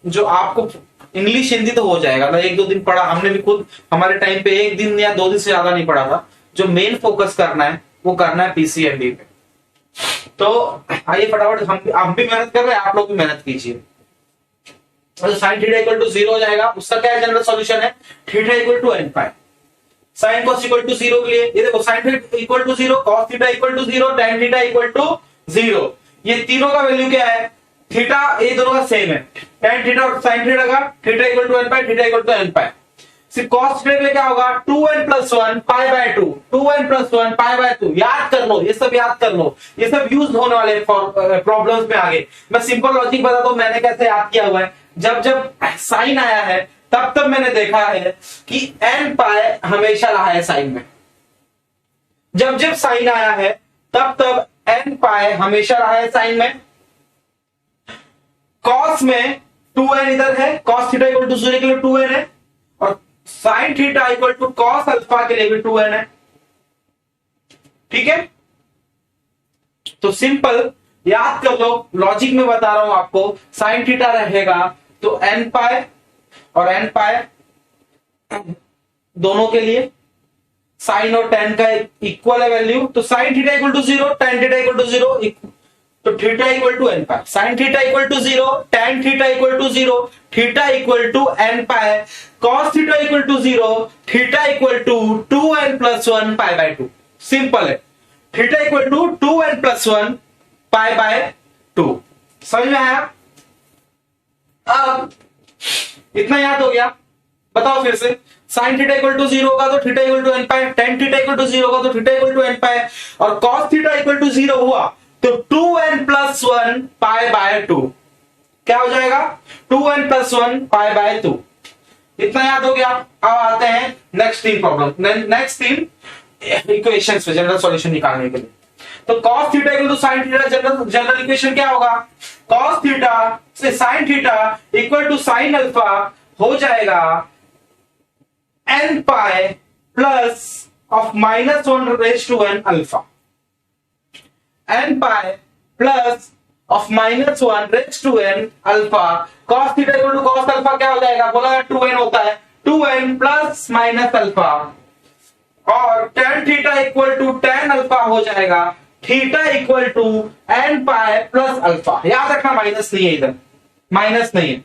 जो आपको इंग्लिश हिंदी तो हो जाएगा ना, 1-2 दिन पढ़ा हमने भी खुद, हमारे टाइम पे 1 दिन या 2 दिन से ज्यादा नहीं पढ़ा था। जो मेन फोकस करना है वो करना है पीसीएमबी पे। तो आइए फटाफट, हम भी मेहनत कर रहे हैं, आप लोग भी मेहनत कीजिए। साइन थीटा इक्वल टू 0 हो जाएगा। उसका क्या जनरल सॉल्यूशन है? Theta equal to n pi. Sine cos equal to 0 के लिए ये देखो, sine theta equal to 0, cos theta equal to 0, tan theta equal to 0। ये तीनों का वैल्यू क्या है? थीटा, ये दोनों का सेम है। tan थीटा और साइन थीटा का theta equal to n pi, theta equal to n pi. Cos theta के लिए क्या होगा 2n+1 pi by 2, 2n+1 pi by 2। याद कर लो, ये सब याद कर लो, ये सब यूज होने वाले प्रॉब्लम्स में आगे। मैं सिंपल लॉजिक बताता हूं मैंने कैसे याद किया हुआ है। जब जब साइन आया है तब तब मैंने देखा है कि n पाई हमेशा रहा है साइन में। जब जब साइन आया है तब तब n पाई हमेशा रहा है साइन में। कॉस में 2n इधर है, कॉस थीटा इक्वल टू 0 के लिए 2n है, और sine theta equal to cos alpha के लिए भी 2n है। ठीक है, तो सिंपल याद कर लो, लॉजिक में बता रहा हूं आपको। साइन थीटा रहेगा तो n पाई और n पाई दोनों के लिए साइन और टेन का इक्वल है वैल्यू, तो sine theta equal to 0, tan theta equal to 0, तो theta equal to n pi. Sine theta equal to 0, tan theta equal to 0, theta equal to n pi. Cos theta equal to 0, theta equal to 2n+1 pi by 2। Simple है, theta equal to 2n+1 pi by 2। समझ में आया? अब इतना याद हो गया, बताओ फिर से। साइन थीटा इक्वल टू 0 होगा तो theta equal to n pi, tan theta equal to 0 होगा तो theta equal to n pi, और कॉस थीटा इक्वल टू 0 हुआ तो 2n+1 पाई बाय 2 क्या हो जाएगा? 2n+1 pi by 2। इतना याद हो गया। अब आते हैं नेक्स्ट तीन प्रॉब्लम, नेक्स्ट तीन इक्वेशंस पे जनरल सॉल्यूशन निकालने के लिए। तो cos theta equal to sin theta, general equation क्या होगा? cos थीटा से sin theta equal to sin alpha हो जाएगा n pi plus of -1 alpha, n pi plus of -1 alpha. cos theta equal to cos alpha क्या हो जाएगा? बोला 2n होता है, 2n प्लस माइनस अल्फा, और tan theta equal to tan alpha हो जाएगा theta equal to n pi plus alpha. याद रखना माइनस नहीं है, इधर माइनस नहीं है।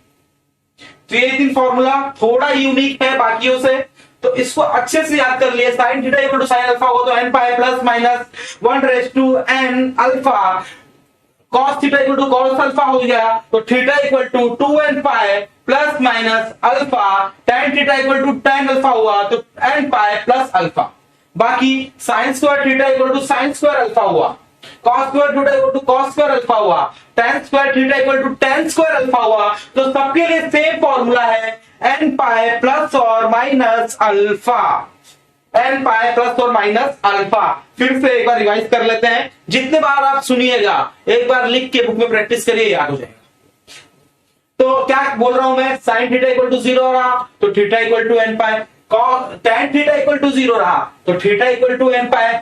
तो ये तीन फॉर्मूला थोड़ा यूनिक है बाकियों से, तो इसको अच्छे से याद कर लिए। Sine theta equal to sine alpha हो तो n pi plus minus 1n alpha. cos theta equal to cos alpha हो गया तो theta equal to 2n pi plus minus alpha. tan theta equal to tan alpha हुआ तो n pi plus alpha. बाकी sine square theta equal to sine square alpha हुआ, cos square theta equal to cos square alpha हुआ, tan square theta equal to tan square alpha हुआ। तो सबके लिए same formula है n पाई प्लस और minus alpha, n pi plus और minus alpha. फिर से एक बार रिवाइज कर लेते हैं, जितने बार आप सुनिएगा एक बार लिख के बुक में प्रैक्टिस करिए, याद हो जाएगा। तो क्या बोल रहा हूं मैं? साइन थीटा इक्वल टू 0 रहा तो theta equal to n pi, tan theta equal to 0 रहा तो theta equal to n pi,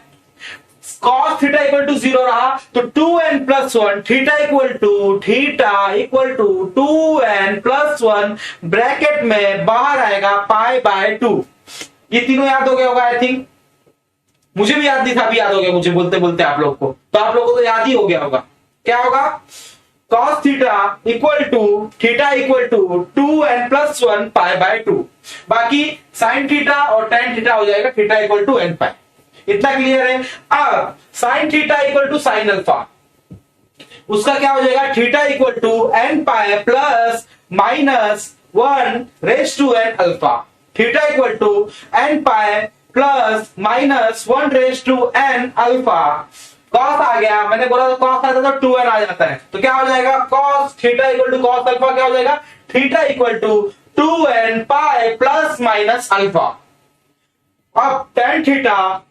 cos theta equal to 0 रहा तो 2n+1 theta equal to 2n+1 bracket में बाहर आएगा पाई बाय 2। ये तीनों याद हो गया होगा आई थिंक, मुझे भी याद नहीं था, अभी याद हो गया मुझे बोलते बोलते आप लोग को, तो आप लोगों को तो याद ही हो गया होगा। क्या होगा? cos theta equal to theta equal to 2n+1 pi by 2। बाकी साइन थीटा और tan थीटा हो जाएगा theta equal to n pi. इतना क्लियर है? अब sine theta equal to sine alpha, उसका क्या हो जाएगा? Theta equal to n pi plus -1 alpha, theta equal to n pi plus -1 alpha. Cos आ गया, मैंने बोला तो कॉस आता तो 2n आ जाता है, तो क्या हो जाएगा? Cos theta equal to cos alpha क्या हो जाएगा? Theta equal to 2n pi plus minus alpha. अब tan theta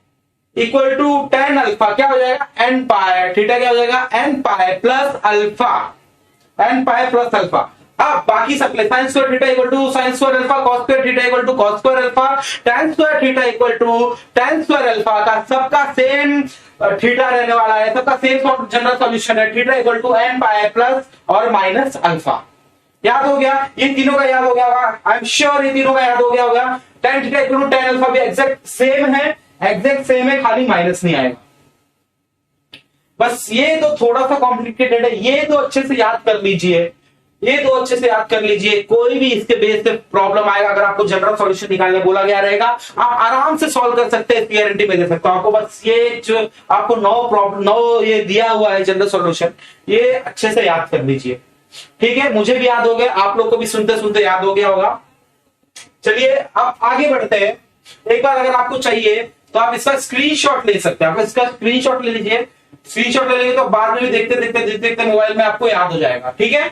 equal to tan alpha क्या हो जाएगा? n पाई, थीटा क्या हो जाएगा? n pi plus alpha, n pi plus alpha. अब बाकी सब sine square theta equal to sine square alpha, cos square theta equal to cos square alpha, tan square theta equal to tan square alpha का सबका same theta रहने वाला है, सबका same general solution है, theta equal to n pi plus और minus alpha. याद हो गया? ये तीनों का याद हो गया होगा, आई एम श्योर ये तीनों का याद हो गया होगा। tan theta equal to tan alpha भी एग्जैक्ट सेम है, खाली माइनस नहीं आएगा। बस ये तो थोड़ा सा कॉम्प्लिकेटेड है, ये तो अच्छे से याद कर लीजिए, कोई भी इसके बेस पे प्रॉब्लम आएगा, अगर आपको जनरल सॉल्यूशन निकालने बोला गया रहेगा आप आराम से सॉल्व कर सकते हैं, गारंटी में दे सकता हूं आपको। बस ये जो आपको 9 ये दिया हुआ है जनरल सॉल्यूशन, ये अच्छे से याद कर लीजिए। ठीक है, मुझे भी याद हो गया, आप लोग को भी सुनते सुनते याद हो गया होगा। चलिए अब आगे बढ़ते हैं। एक बार अगर आपको चाहिए तो आप इसका स्क्रीनशॉट ले सकते हैं। आप इसका स्क्रीनशॉट ले लीजिए। स्क्रीनशॉट ले लेंगे तो बाद में भी देखते देखते देखते देखते मोबाइल में आपको याद हो जाएगा। ठीक है,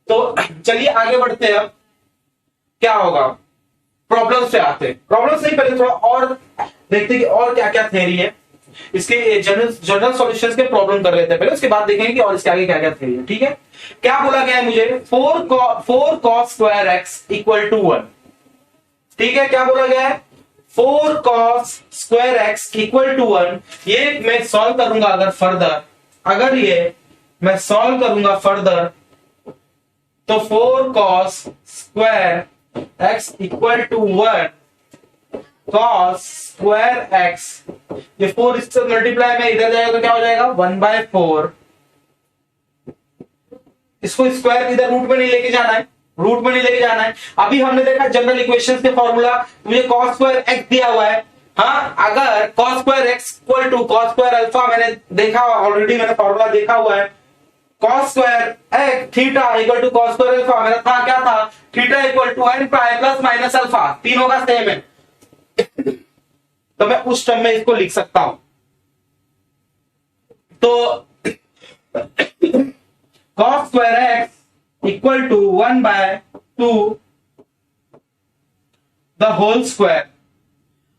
तो चलिए आगे बढ़ते हैं। अब क्या होगा, प्रॉब्लम से आते हैं। प्रॉब्लम से ही पहले थोड़ा और देखते हैं कि और क्या क्या थ्योरी है इसके। जनरल सॉल्यूशंस के प्रॉब्लम कर लेते हैं पहले, उसके बाद देखेंगे कि और इसके आगे क्या क्या थ्योरी है। ठीक है, क्या बोला गया है मुझे, 4 cos square x equal to 1। ठीक है, क्या बोला गया है, 4 cos square x equal to 1। ये मैं सॉल्व करूंगा अगर फर्दर, अगर ये मैं सॉल्व करूंगा फर्दर, तो 4 cos square x equal to 1 cos square x, ये 4 इससे मल्टीप्लाई में इधर जाएगा तो क्या हो जाएगा 1/4। इसको स्क्वायर इधर रूट में नहीं लेके जाना है, रूट में नहीं लेके जाना है। अभी हमने देखा जनरल इक्वेशंस के फॉर्मूला, मुझे cos स्क्वायर एक्स दिया हुआ है। हाँ, अगर cos square x equal to cos square alpha, मैंने देखा ऑलरेडी, मैंने फॉर्मूला देखा हुआ है। cos square x theta equal to cos square alpha, मेरा था क्या था, theta equal to n pi plus minus alpha, तीनों का सेम है। तो मैं उस टर्म में इसको लिख सकता हूं। तो cos square x equal to 1/2 the whole square.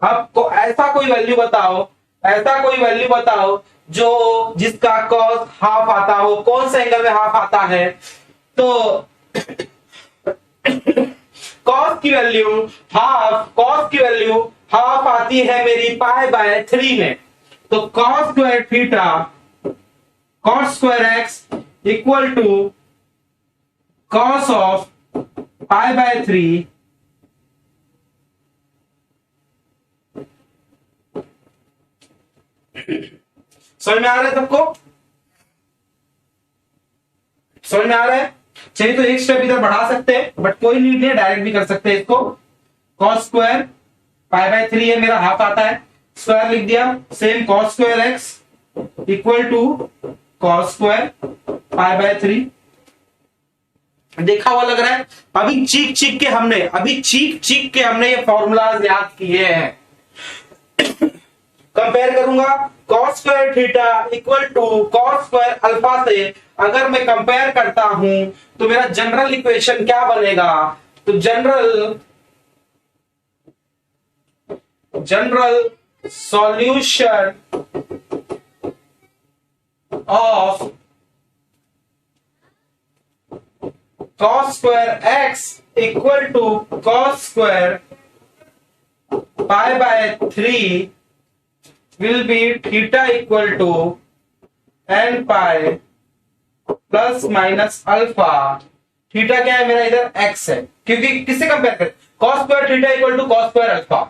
अब ऐसा कोई वैल्यू बताओ, ऐसा कोई वैल्यू बताओ जो जिसका cos हाफ आता हो। कौन से एंगल में हाफ आता है, तो cos की वैल्यू हाफ, cos की वैल्यू हाफ आती है मेरी π/3 में। तो cos square theta cos square x equal to cos of π/3 समझ में आ रहा है सबको, समझ में आ रहा है। चाहिए तो एक स्टेप इधर बढ़ा सकते हैं, बट कोई नीड नहीं, डायरेक्ट भी कर सकते हैं इसको। cos स्क्वायर π/3 है मेरा, हाफ आता है, स्क्वायर लिख दिया। Same cos square x equal to cos square π/3। देखा हुआ लग रहा है। अभी चीख चीख के हमने ये फॉर्मूलाज याद किए हैं। कंपेयर करूंगा cos square theta equal to cos square alpha से, अगर मैं कंपेयर करता हूं तो मेरा जनरल इक्वेशन क्या बनेगा, तो general solution of cos square x equal to cos square π/3 will be theta equal to n pi plus minus alpha. Theta क्या है मेरा, इधर x है, क्योंकि किससे कंपेयर करें, cos square theta equal to cos square alpha.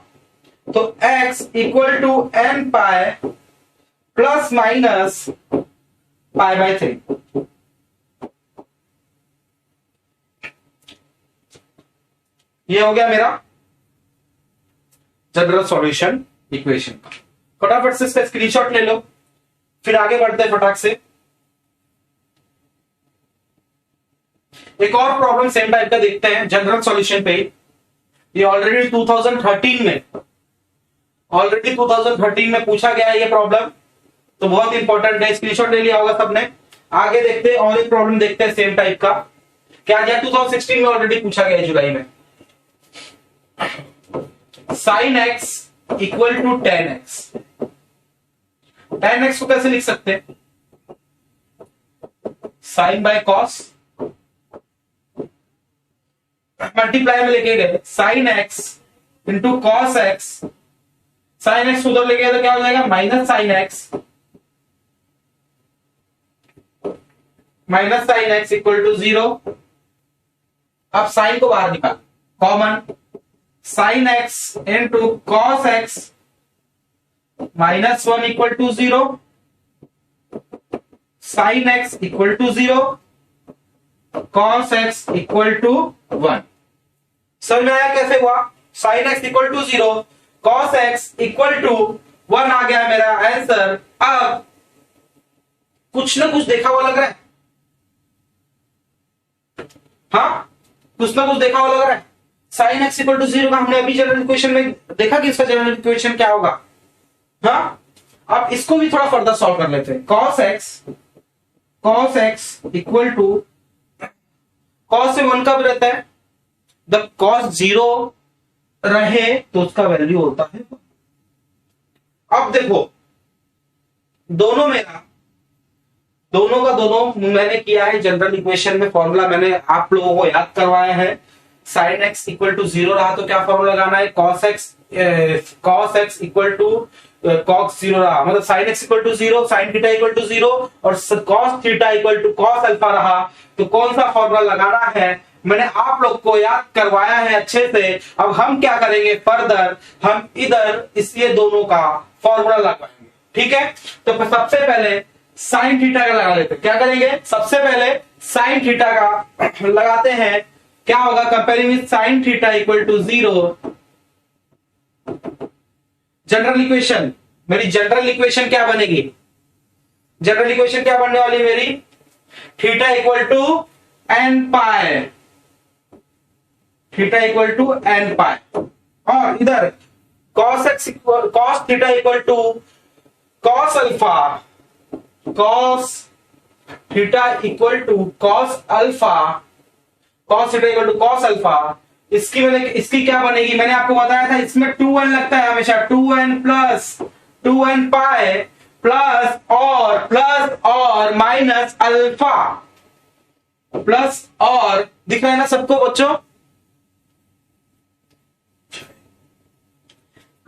तो x equal to n pi plus minus π/3। ये हो गया मेरा जनरल सॉल्यूशन इक्वेशन का। फटाफट से इसका स्क्रीनशॉट ले लो, फिर आगे बढ़ते हैं फटाक से। एक और प्रॉब्लम सेम टाइप का देखते हैं जनरल सॉल्यूशन पे। ये ऑलरेडी 2013 में पूछा गया है ये प्रॉब्लम, तो बहुत इंपॉर्टेंट है। स्क्रीनशॉट ले लिया होगा सबने। आगे देखते हैं और एक प्रॉब्लम देखते हैं सेम टाइप का। क्या गया, 2016 में ऑलरेडी पूछा गया है जुलाई में। Sign x equal to 10x। 10x को कैसे लिख सकते हैं, साइन बाय कॉस, मल्टीप्लाई में लेके गए, sine x into cos x. Sine x उधर लेके गए तो क्या हो जाएगा, minus sine x, minus sine x equal to 0। अब साइन को बाहर निकाल, common, sine x into cos x -1 equal to 0, sine x equal to 0, cos x equal to 1। समझ में आया कैसे हुआ, sine x equal to 0, cos x equal to 1 आ गया मेरा आंसर। अब कुछ ना कुछ देखा हुआ लग रहा है, हाँ कुछ ना कुछ देखा हुआ लग रहा है। साइन एक्स इक्वल टू 0 का हमने अभी जनरल इक्वेशन में देखा कि इसका जनरल इक्वेशन क्या होगा। हाँ, अब इसको भी थोड़ा फर्दर सॉल्व कर लेते हैं। cos x equal to cos से 1 कब रहता है, जब cos 0 रहे तो उसका वैल्यू होता है। अब देखो दोनों का दोनों मैंने किया है जनरल इक्वेशन में, फॉर्मूला मैंने आप लोगों को याद करवाया है। साइन एक्स इक्वल टू 0 रहा तो क्या फॉर्मूला लगाना है, cos x equal to cos 0 रहा, मतलब sine x equal to 0, sine theta equal to 0 और cos theta equal to cos alpha रहा तो कौन सा फॉर्मूला लगाना है मैंने आप लोग को याद करवाया है अच्छे से। अब हम क्या करेंगे फर्दर, हम इधर ये दोनों का फॉर्मूला लगवाएंगे। ठीक है, तो सबसे पहले साइन थीटा का लगा लेते हैं। क्या करेंगे, सबसे पहले साइन थीटा का लगाते हैं। क्या होगा, comparing with sine theta equal to 0, general equation, मेरी जनरल इक्वेशन क्या बनेगी, जनरल इक्वेशन क्या बनने वाली मेरी, theta equal to n pi, theta equal to n pi, और इधर cos theta equal to cos alpha, cos theta equal to cos alpha, cos theta equal to cos alpha. इसकी क्या बनेगी, मैंने आपको बताया था इसमें 2n लगता है हमेशा, 2n plus 2n pi plus और माइनस अल्फा, प्लस और दिख रहा है ना सबको बच्चों,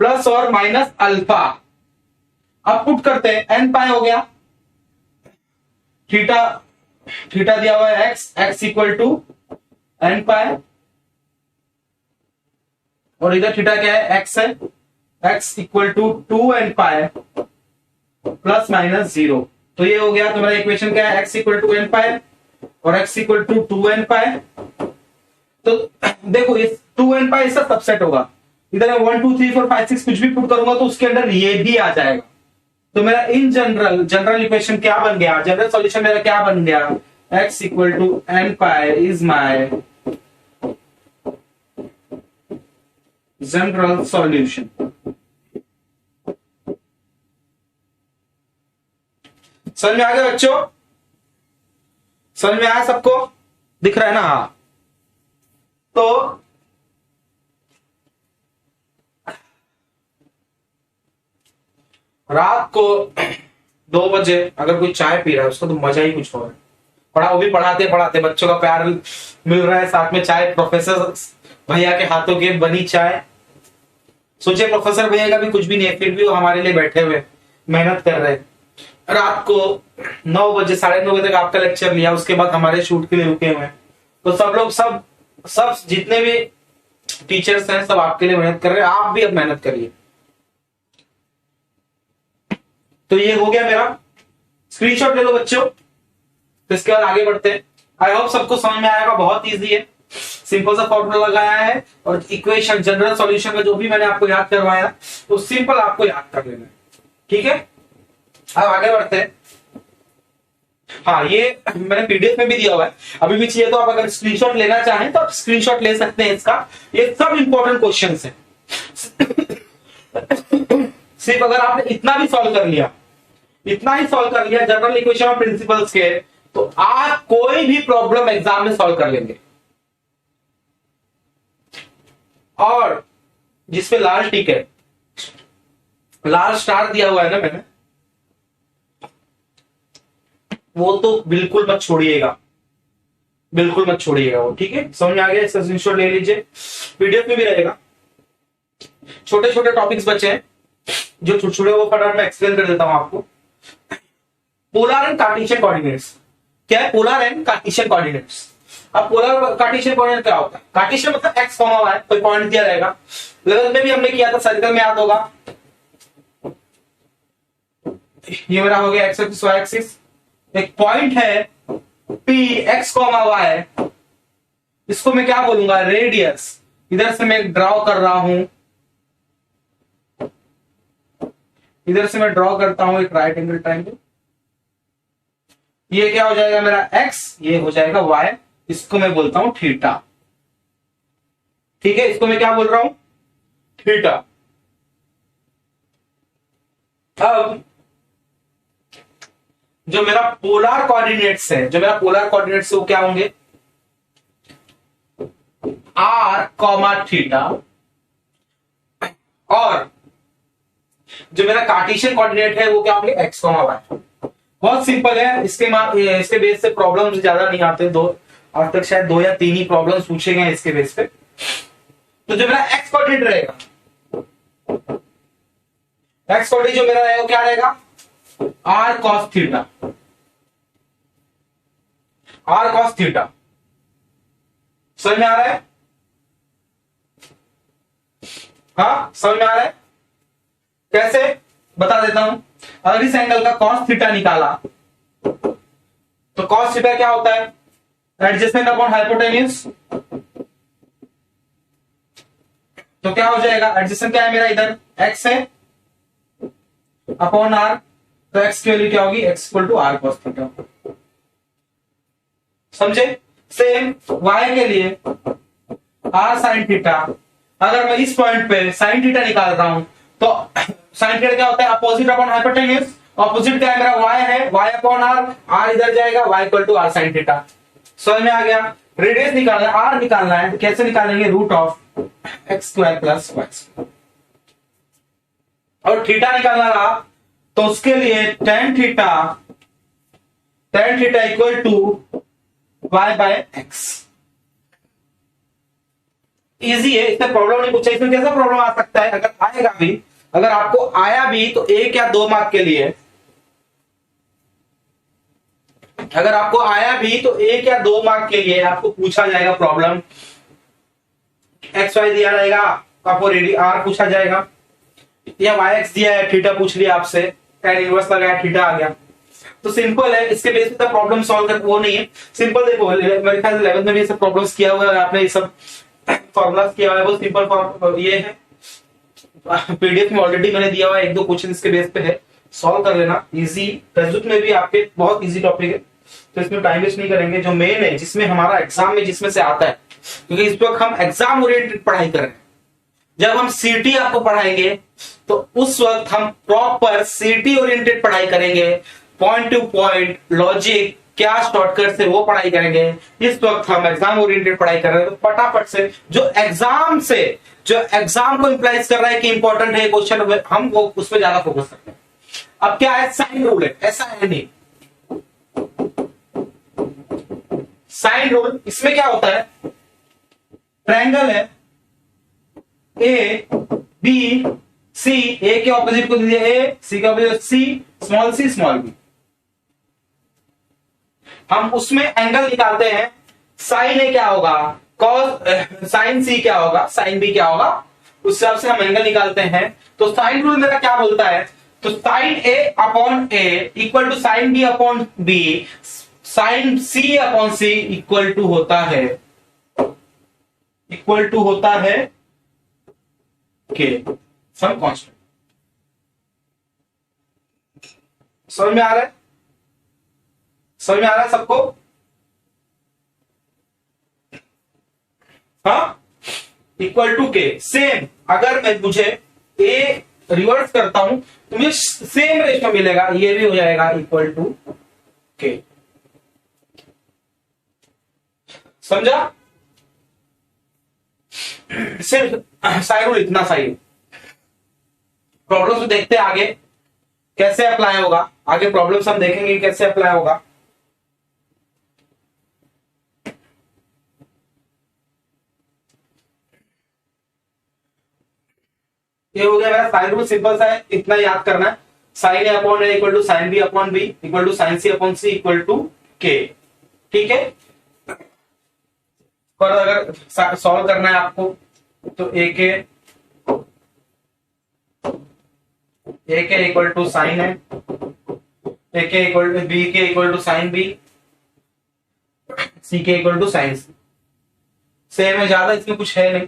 प्लस और माइनस अल्फा। अब पुट करते हैं, एन पाई हो गया, थीटा दिया हुआ है x equal to n pi, और इधर थीटा क्या है, एक्स है, x equal to 2n pi plus minus 0। तो ये हो गया तुम्हारा इक्वेशन, क्या है, x equal to n pi और एक्स इक्वल टू 2n पाई। तो देखो इस 2n पाई इसका सबसेट होगा, इधर 1 2 3 4 5 6 कुछ भी पुट करूंगा तो उसके अंदर ये भी आ जाएगा। तो मेरा इन जनरल इक्वेशन क्या बन गया, जनरल सॉल्यूशन मेरा क्या बन गया, x equal to n pi is my general solution. समझ में आ गया बच्चों, समझ में आया सबको, दिख रहा है ना। हाँ, तो रात को 2 बजे अगर कोई चाय पी रहा है उसका तो मजा ही कुछ और है। वो भी पढ़ाते पढ़ाते बच्चों का प्यार मिल रहा है, साथ में चाय, प्रोफेसर भैया के हाथों की बनी चाय। सोचिए प्रोफेसर भैया का भी कुछ भी नहीं है, फिर भी वो हमारे लिए बैठे हुए मेहनत कर रहे हैं। रात को 9 बजे 9:30 बजे तक आपका लेक्चर लिया, उसके बाद हमारे शूट के लिए रुके हुए हैं। तो सब लोग सब जितने भी टीचर्स हैं सब आपके लिए मेहनत कर रहे हैं, आप भी अब मेहनत करिए। तो ये हो गया मेरा, स्क्रीनशॉट ले लो बच्चों। तो इसके बाद आगे बढ़ते हैं। आई होप सबको समझ में आएगा, बहुत इजी है, सिंपल सा फॉर्मूला लगाया है और इक्वेशन जनरल सॉल्यूशन का जो भी मैंने आपको याद करवाया तो सिंपल आपको याद कर लेना है। ठीक है, अब आगे बढ़ते हैं। हाँ, ये मैंने पीडीएफ में भी दिया हुआ है, अभी भी चाहिए तो आप अगर स्क्रीनशॉट लेना चाहें तो आप स्क्रीनशॉट ले सकते हैं इसका। ये सब इंपॉर्टेंट क्वेश्चंस हैं। सिर्फ अगर आपने इतना भी सॉल्व कर लिया, इतना ही सॉल्व कर लिया जनरल इक्वेशन और प्रिंसिपल्स के, तो आप कोई भी प्रॉब्लम एग्जाम में सॉल्व कर लेंगे। और जिसपे लाल टिक है, लाल स्टार दिया हुआ है ना मैंने, वो तो बिल्कुल मत छोड़िएगा, बिल्कुल मत छोड़िएगा वो। ठीक है, समझ में आ गया, इसका स्क्रीनशॉट ले लीजिए, पीडीएफ में भी रहेगा। छोटे छोटे टॉपिक्स बचे हैं जो छोटे वो फटाफट मैं एक्सप्लेन कर देता हूं आपको। पोलर एंड कार्टेशियन कोऑर्डिनेट्स क्या है, पोलर एंड कार्टेशियन कोऑर्डिनेट्स। अब पोलर कार्टेशियन कोऑर्डिनेट क्या होता है, कार्टेशियन मतलब एक्स कॉमा वाई, कोई पॉइंट दिया रहेगा। 11th में भी हमने किया था, सर्कल में याद होगा। ये मेरा हो गया एक्स एक्सिस वाई एक्सिस, एक पॉइंट है पी एक्स कॉमा वाई, इसको मैं क्या बोलूंगा, रेडियस। इधर से मैं ड्रॉ कर रहा हूं, इधर से मैं ड्रॉ करता हूं एक राइट एंगल ट्रायंगल। ये क्या हो जाएगा मेरा x, ये हो जाएगा y, इसको मैं बोलता हूं थीटा। ठीक है, इसको मैं क्या बोल रहा हूं, थीटा। अब जो मेरा पोलर कोऑर्डिनेट्स है, जो मेरा पोलर कोऑर्डिनेट्स है वो क्या होंगे, आर कॉमा थीटा, और जो मेरा कार्टेशियन कोऑर्डिनेट है वो क्या होंगे, एक्स कॉमा वाई। बहुत सिंपल है, इसके बेस से प्रॉब्लम ज्यादा नहीं आते, आज तक शायद 2 या 3 ही प्रॉब्लम्स पूछे गए इसके बेस पे। तो जो मेरा एक्स कोऑर्डिनेट रहेगा, एक्स कोऑर्डिनेट जो मेरा रहेगा वो क्या रहेगा, r cos theta, r cos theta. समझ में आ रहा है, हाँ समझ में आ रहा है, कैसे बता देता हूं। अगर इस एंगल का कॉस थीटा निकाला तो कॉस थीटा क्या होता है, एडजेसेंट अपॉन हाइपोटेन्यूज। तो क्या हो जाएगा, एडजेसेंट क्या है मेरा, इधर एक्स है अपॉन आर, तो एक्स की वैल्यू क्या होगी, x equal to r cos theta. समझे। सेम वाई के लिए आर साइन थीटा, अगर मैं इस पॉइंट पे साइन थीटा निकाल रहा हूं तो साइन थीटा क्या होता है, अपोजिट अपॉन हाइपोटेन्यूज। अपोजिट क्या है मेरा, वाई है, वाई अपॉन आर, आर इधर जाएगा, y equal to r sine theta. समझ में आ गया। रेडियस निकालना है, आर निकालना है, कैसे निकालेंगे, root of x square plus y square. और थीटा निकालना रहा तो उसके लिए tan theta equal to y by x. Easy है, इसमें प्रॉब्लम नहीं पूछा। इसमें कैसा प्रॉब्लम आ सकता है, अगर आएगा भी, अगर आपको आया भी तो 1 या 2 मार्क के लिए, अगर आपको आया भी तो 1 या 2 मार्क के लिए आपको पूछा जाएगा प्रॉब्लम। एक्स वाई दिया रहेगा, आपको रेडी आर पूछा जाएगा, या वाई एक्स दिया है, थीटा पूछ लिया आपसे, tan इनवर्स लगाया, थीटा आ गया। तो सिंपल है, इसके बेस पे प्रॉब्लम सॉल्व कर, वो नहीं है सिंपल। देखो मेरे ख्याल 11th में भी सब प्रॉब्लम्स किया हुआ है आपने, ये सब फॉर्मुलास किया हुआ है, वो सिंपल ये है। पीडीएफ में ऑलरेडी मैंने दिया हुआ है, 1-2 क्वेश्चन इसके बेस पे है, सॉल्व कर लेना। इजी टेक्स्ट में भी आपके बहुत इजी टॉपिक है, तो इसमें टाइम वेस्ट नहीं करेंगे। जो मेन है, जिसमें हमारा एग्जाम में जिसमें से आता है, क्योंकि इस वक्त हम एग्जाम ओरिएंटेड पढ़ाई कर रहे हैं। जब हम सीटी आपको पढ़ाएंगे तो उस वक्त हम प्रॉपर सीटी ओरिएंटेड पढ़ाई करेंगे, पॉइंट टू पॉइंट लॉजिक, क्या शॉर्टकट से वो पढ़ाई करेंगे। इस वक्त हम एग्जाम ओरिएंटेड पढ़ाई कर रहे हैं, तो फटाफट से जो एग्जाम को इंप्लाइज कर रहा है कि इंपॉर्टेंट है क्वेश्चन, हम वो उस पर ज्यादा फोकस करते हैं। अब क्या है, साइन रूल है, ऐसा है नहीं। साइन रूल, इसमें क्या होता है, ट्रायंगल है ए बी सी, ए के ऑपोजिट को दीजिए ए, सी के ऑपोजिट सी स्मॉल बी। हम उसमें एंगल निकालते हैं, साइन ए क्या होगा, कॉस, साइन सी क्या होगा, साइन बी क्या होगा, उस हिसाब से हम एंगल निकालते हैं। तो साइन रूल मेरा क्या बोलता है, तो sine A upon A equal to sine B upon B, sine C upon C equal to होता है के सम कांस्टेंट। समझ में आ रहा है, समझ में आ रहा है सबको, हाँ, इक्वल टू के। सेम अगर मुझे ए रिवर्स करता हूं तो मुझे सेम रेशियो मिलेगा, ये भी हो जाएगा इक्वल टू के। समझा, सिर्फ साइन रूल इतना सही। प्रॉब्लम्स देखते हैं आगे कैसे अप्लाई होगा, आगे प्रॉब्लम्स हम देखेंगे कैसे अप्लाई होगा। ये हो गया मेरा साइन रूल, सिंपल सा है, इतना याद करना है। Sine A upon A equal to sine B upon B equal to sine C upon C equal to k. ठीक है, और अगर सॉल्व करना है आपको तो ए के इक्वल टू साइन है, ए के इक्वल टू बी के equal to sine B, C के equal to sine C. Same है, ज्यादा इसमें कुछ है नहीं।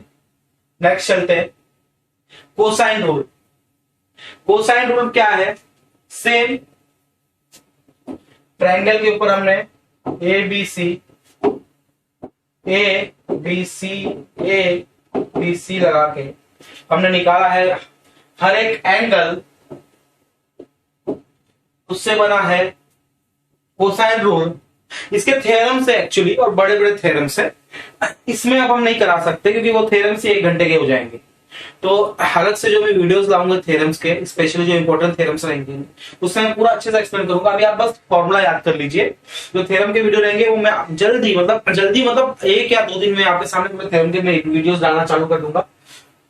नेक्स्ट चलते हैं, कोसाइन रूल। कोसाइन रूल क्या है, सेम ट्रायंगल के ऊपर हमने ए बी सी ए बी सी लगा के हमने निकाला है हर एक एंगल, उससे बना है कोसाइन रूल। इसके थ्योरम से एक्चुअली, और बड़े बड़े थ्योरम से, इसमें अब हम नहीं करा सकते क्योंकि वो थ्योरम से 1 घंटे के हो जाएंगे। तो अलग से जो मैं वीडियोस लाऊंगा थ्योरम्स के, स्पेशली जो इंपॉर्टेंट थ्योरम्स रहेंगे उसमें मैं पूरा अच्छे से एक्सप्लेन करूंगा। अभी आप बस फॉर्मूला याद कर लीजिए। जो थ्योरम के वीडियो रहेंगे वो मैं जल्दी मतलब 1 या 2 दिन में आपके सामने पूरे थ्योरम के मैं वीडियोस डालना चालू कर दूंगा।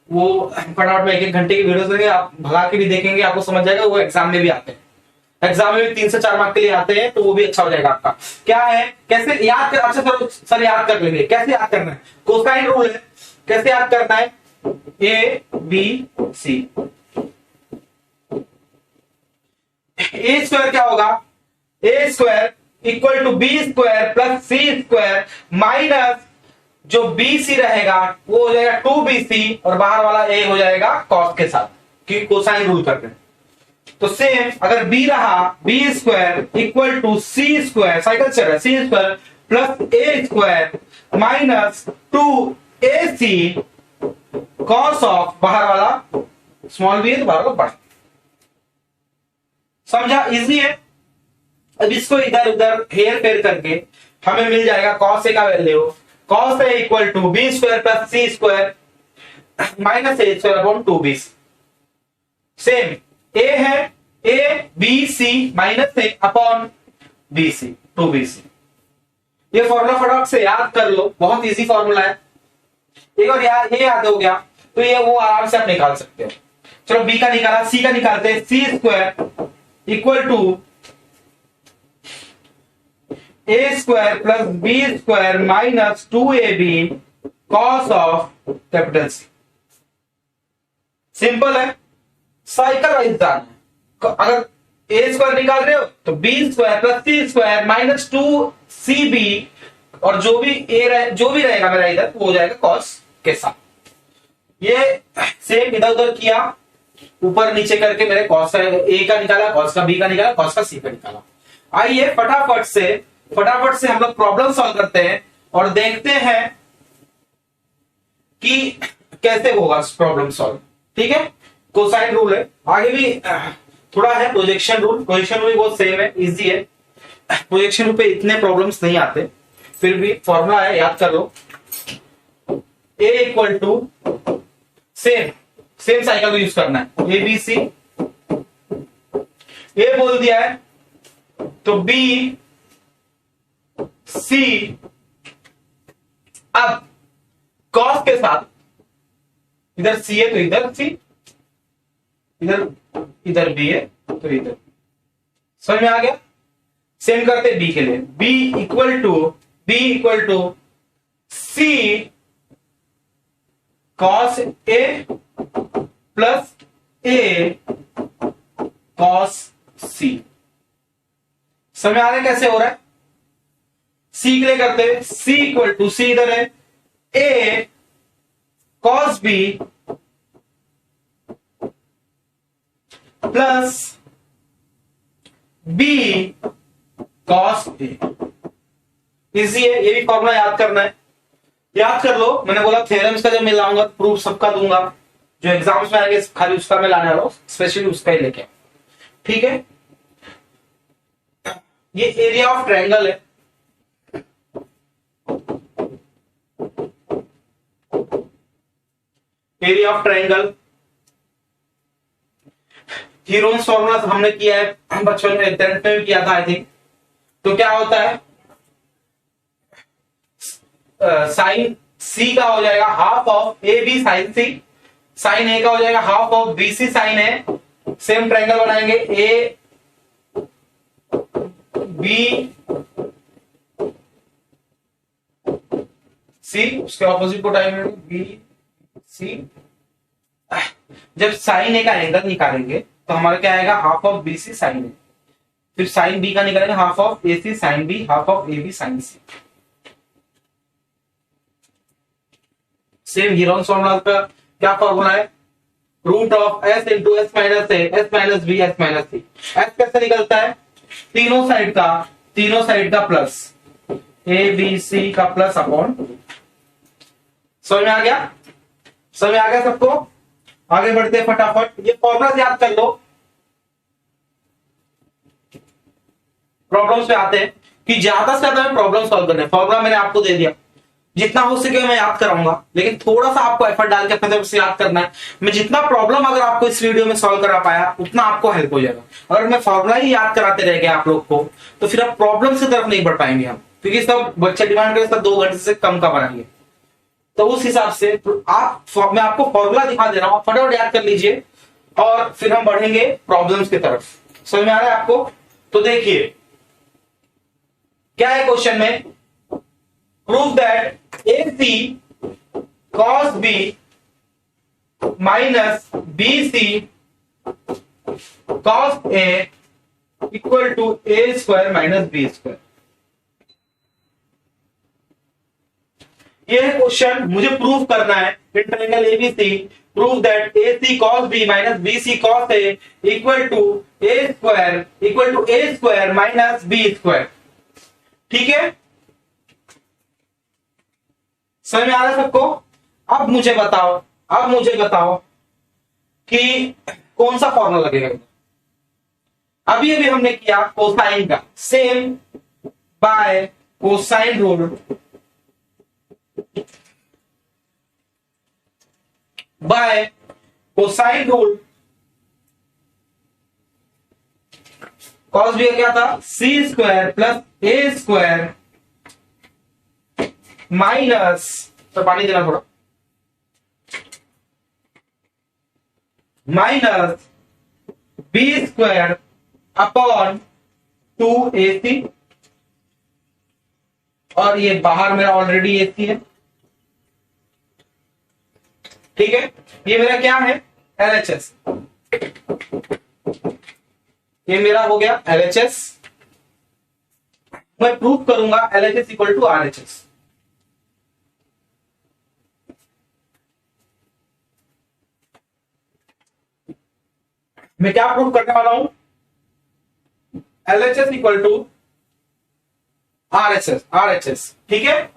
वो फटाफट में 1-1 घंटे की वीडियोस रहेंगे, आप भगा के भी देखेंगे, आपको समझ जाएगा। वो एग्जाम में भी आते हैं, एग्जाम में भी 3 से 4 मार्क के लिए आते हैं, तो वो भी अच्छा हो जाएगा आपका। क्या है, कैसे याद कर, अच्छा सर याद कर लेंगे। कैसे याद करना है, कोसाइन रूल है। कैसे याद करना है, A B C. A square क्या होगा, A square equal to B square plus C square minus जो बी सी रहेगा वो हो जाएगा 2bc और बाहर वाला ए हो जाएगा कॉस के साथ, क्योंकि कोसाइन रूल कर रहे हैं। तो सेम अगर b रहा, B square equal to C square, cycle चल रहा है, C square plus A square minus 2ac cos of, बाहर वाला स्मॉल बी है तो बाहर वाला बड़ा। समझा, इजी है। अब इसको इधर उधर हेर फेर करके हमें मिल जाएगा कॉस ए का value, cos A equal to B square plus C square minus A square upon 2b। Same A है, A B C minus A upon B C, 2bc। ये फॉर्मूला फटाफट से याद कर लो, बहुत इजी फॉर्मूला है। एक और ये याद हो गया तो ये वो आराम से आप निकाल सकते हो। चलो बी का निकाला, सी का निकालते हैं। C square equal to A square plus B square minus 2ab cos of capital C. Simple है, साइकिल वाइज जाना है। अगर ए स्क्वायर निकाल रहे हो तो B square plus C square minus 2cb और जो भी रहेगा मेरा इधर वो हो जाएगा कॉस के साथ। ये सेम इधर उधर किया, ऊपर नीचे करके मेरे कॉस का ए का निकाला, कॉस का बी का निकाला, कॉस का सी का निकाला। आइए फटाफट से हम लोग प्रॉब्लम सॉल्व करते हैं और देखते हैं कि कैसे होगा प्रॉब्लम सॉल्व। ठीक है, कोसाइन रूल है। आगे भी थोड़ा है प्रोजेक्शन रूल भी बहुत सेम है, इजी है। प्रोजेक्शन रूल पे इतने प्रॉब्लम्स नहीं आते, फिर भी फॉर्मूला है, याद कर लो। ए इक्वल टू सेम साइकिल को यूज करना है, ए बी सी। ए बोल दिया है तो बी सी, अब कॉस के साथ इधर सी है तो इधर सी, इधर बी है तो इधर। समझ में आ गया। सेम करते बी के लिए, B equal to C cos A plus A cos C. समझ आ रहा है कैसे हो रहा है। सी के लिए करते हैं, सी इक्वल टू, सी इधर है, A cos B plus B cos A. Easy है, ये भी फॉर्मूला याद करना है, याद कर लो। मैंने बोला थ्योरम्स का जब मैं लाऊंगा प्रूफ सबका दूंगा, जो एग्जाम्स में आएंगे खाली उसका मैं लाने वाला हूं, स्पेशली उसका ही लेके। ठीक है, ये एरिया ऑफ ट्रायंगल है। Area of triangle Heron's formula हमने किया है बचपन में, 10th में भी किया था आई थिंक। तो क्या होता है, साइन सी का हो जाएगा half of A B sine C, sine A का हो जाएगा half of B C sine A. Same triangle बनाएंगे, ए बी सी, उसके ऑपोजिट को टाइम बी सी। जब साइन ए का एंगल निकालेंगे तो हमारा क्या आएगा, half of B C sine A. फिर साइन बी का निकालेंगे half of A C sine B, half of A B sine C. Same Heron's formula का क्या फॉर्मूला है, root of S into S minus A, S minus B, S minus C. S कैसे निकलता है, तीनों side का plus, ए B सी का plus upon. समझ में आ गया। समझ आ गया सबको? आगे बढ़ते हैं फटाफट, ये फॉर्मूला याद कर लो। प्रॉब्लम्स पे आते हैं कि ज्यादा से ज्यादा प्रॉब्लम सॉल्व करना है। फॉर्मूला मैंने आपको दे दिया, जितना हो सके मैं याद कराऊंगा, लेकिन थोड़ा सा आपको एफर्ट डाल के अपने तरफ से याद करना है। मैं जितना प्रॉब्लम अगर आपको इस वीडियो में सॉल्व करा पाया उतना आपको हेल्प हो जाएगा। अगर मैं फॉर्मूला ही याद कराते रह गया आप लोग को तो फिर आप प्रॉब्लम की तरफ नहीं बढ़ पाएंगे हम, क्योंकि सब बच्चे डिमांड करें सब 2 घंटे से कम का बनाएंगे। तो उस हिसाब से मैं आपको फॉर्मूला दिखा दे रहा हूं, फटाफट याद कर लीजिए और फिर हम बढ़ेंगे प्रॉब्लम्स की तरफ। समझ में आ रहा है आपको? तो देखिए क्या है क्वेश्चन में, prove that AC cos B minus BC cos A equal to A square minus B square. ये है क्वेश्चन, मुझे प्रूव करना है in triangle ABC prove that AC cos B minus BC cos A equal to A square minus B square. ठीक है, समझ में आ रहा है सबको? अब मुझे बताओ कि कौन सा फॉर्मूला लगेगा। अभी हमने किया कोसाइन का, same by cosine rule, cos B क्या था, C square plus A square minus, तो पानी देना थोड़ा, minus B square upon 2AC, और ये बाहर मेरा ऑलरेडी AC है। ठीक है, ये मेरा क्या है, LHS। ये मेरा हो गया LHS। मैं प्रूव करूंगा LHS इक्वल टू RHS। मैं क्या प्रूव करने वाला हूं, LHS इक्वल टू RHS। ठीक है,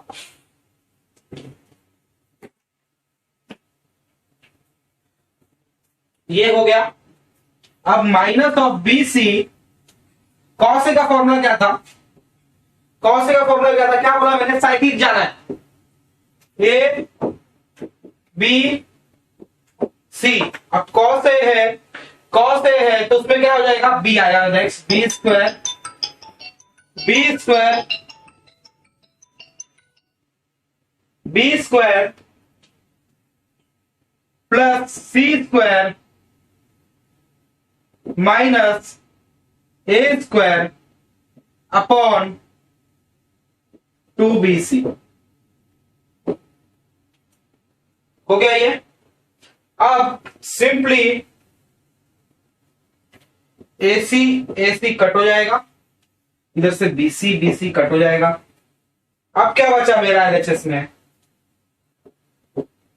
ये हो गया। अब minus of BC, cos A का फॉर्मूला क्या था, क्या बोला मैंने, साइक्लिक जाना है, A B C। अब कॉस ए है तो उसमें क्या हो जाएगा, B आ जाएगा, B square plus C square minus A square upon 2BC। हो गया ये। अब सिंपली AC कट हो जाएगा, इधर से BC कट हो जाएगा। अब क्या बचा मेरा LHS में,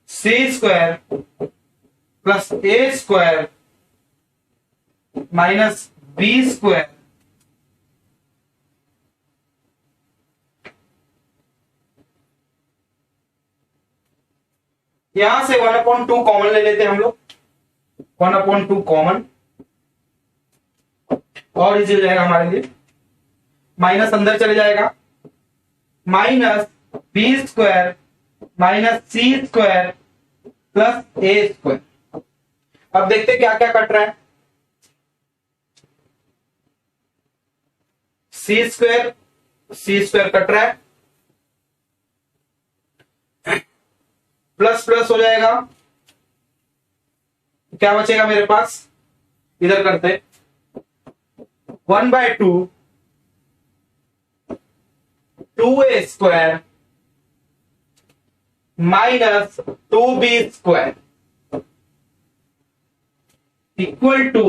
C square plus A square minus B square यहां से 1/2 कॉमन ले लेते हैं हम लोग, 1/2 कॉमन, और इजी हो जाएगा हमारे लिए। माइनस अंदर चले जाएगा, minus B square minus C square plus A square. अब देखते क्या क्या कट रहा है, C स्क्वायर कट रहा है, प्लस प्लस हो जाएगा, क्या बचेगा मेरे पास, इधर करते 1/2 2A square minus 2B square equal to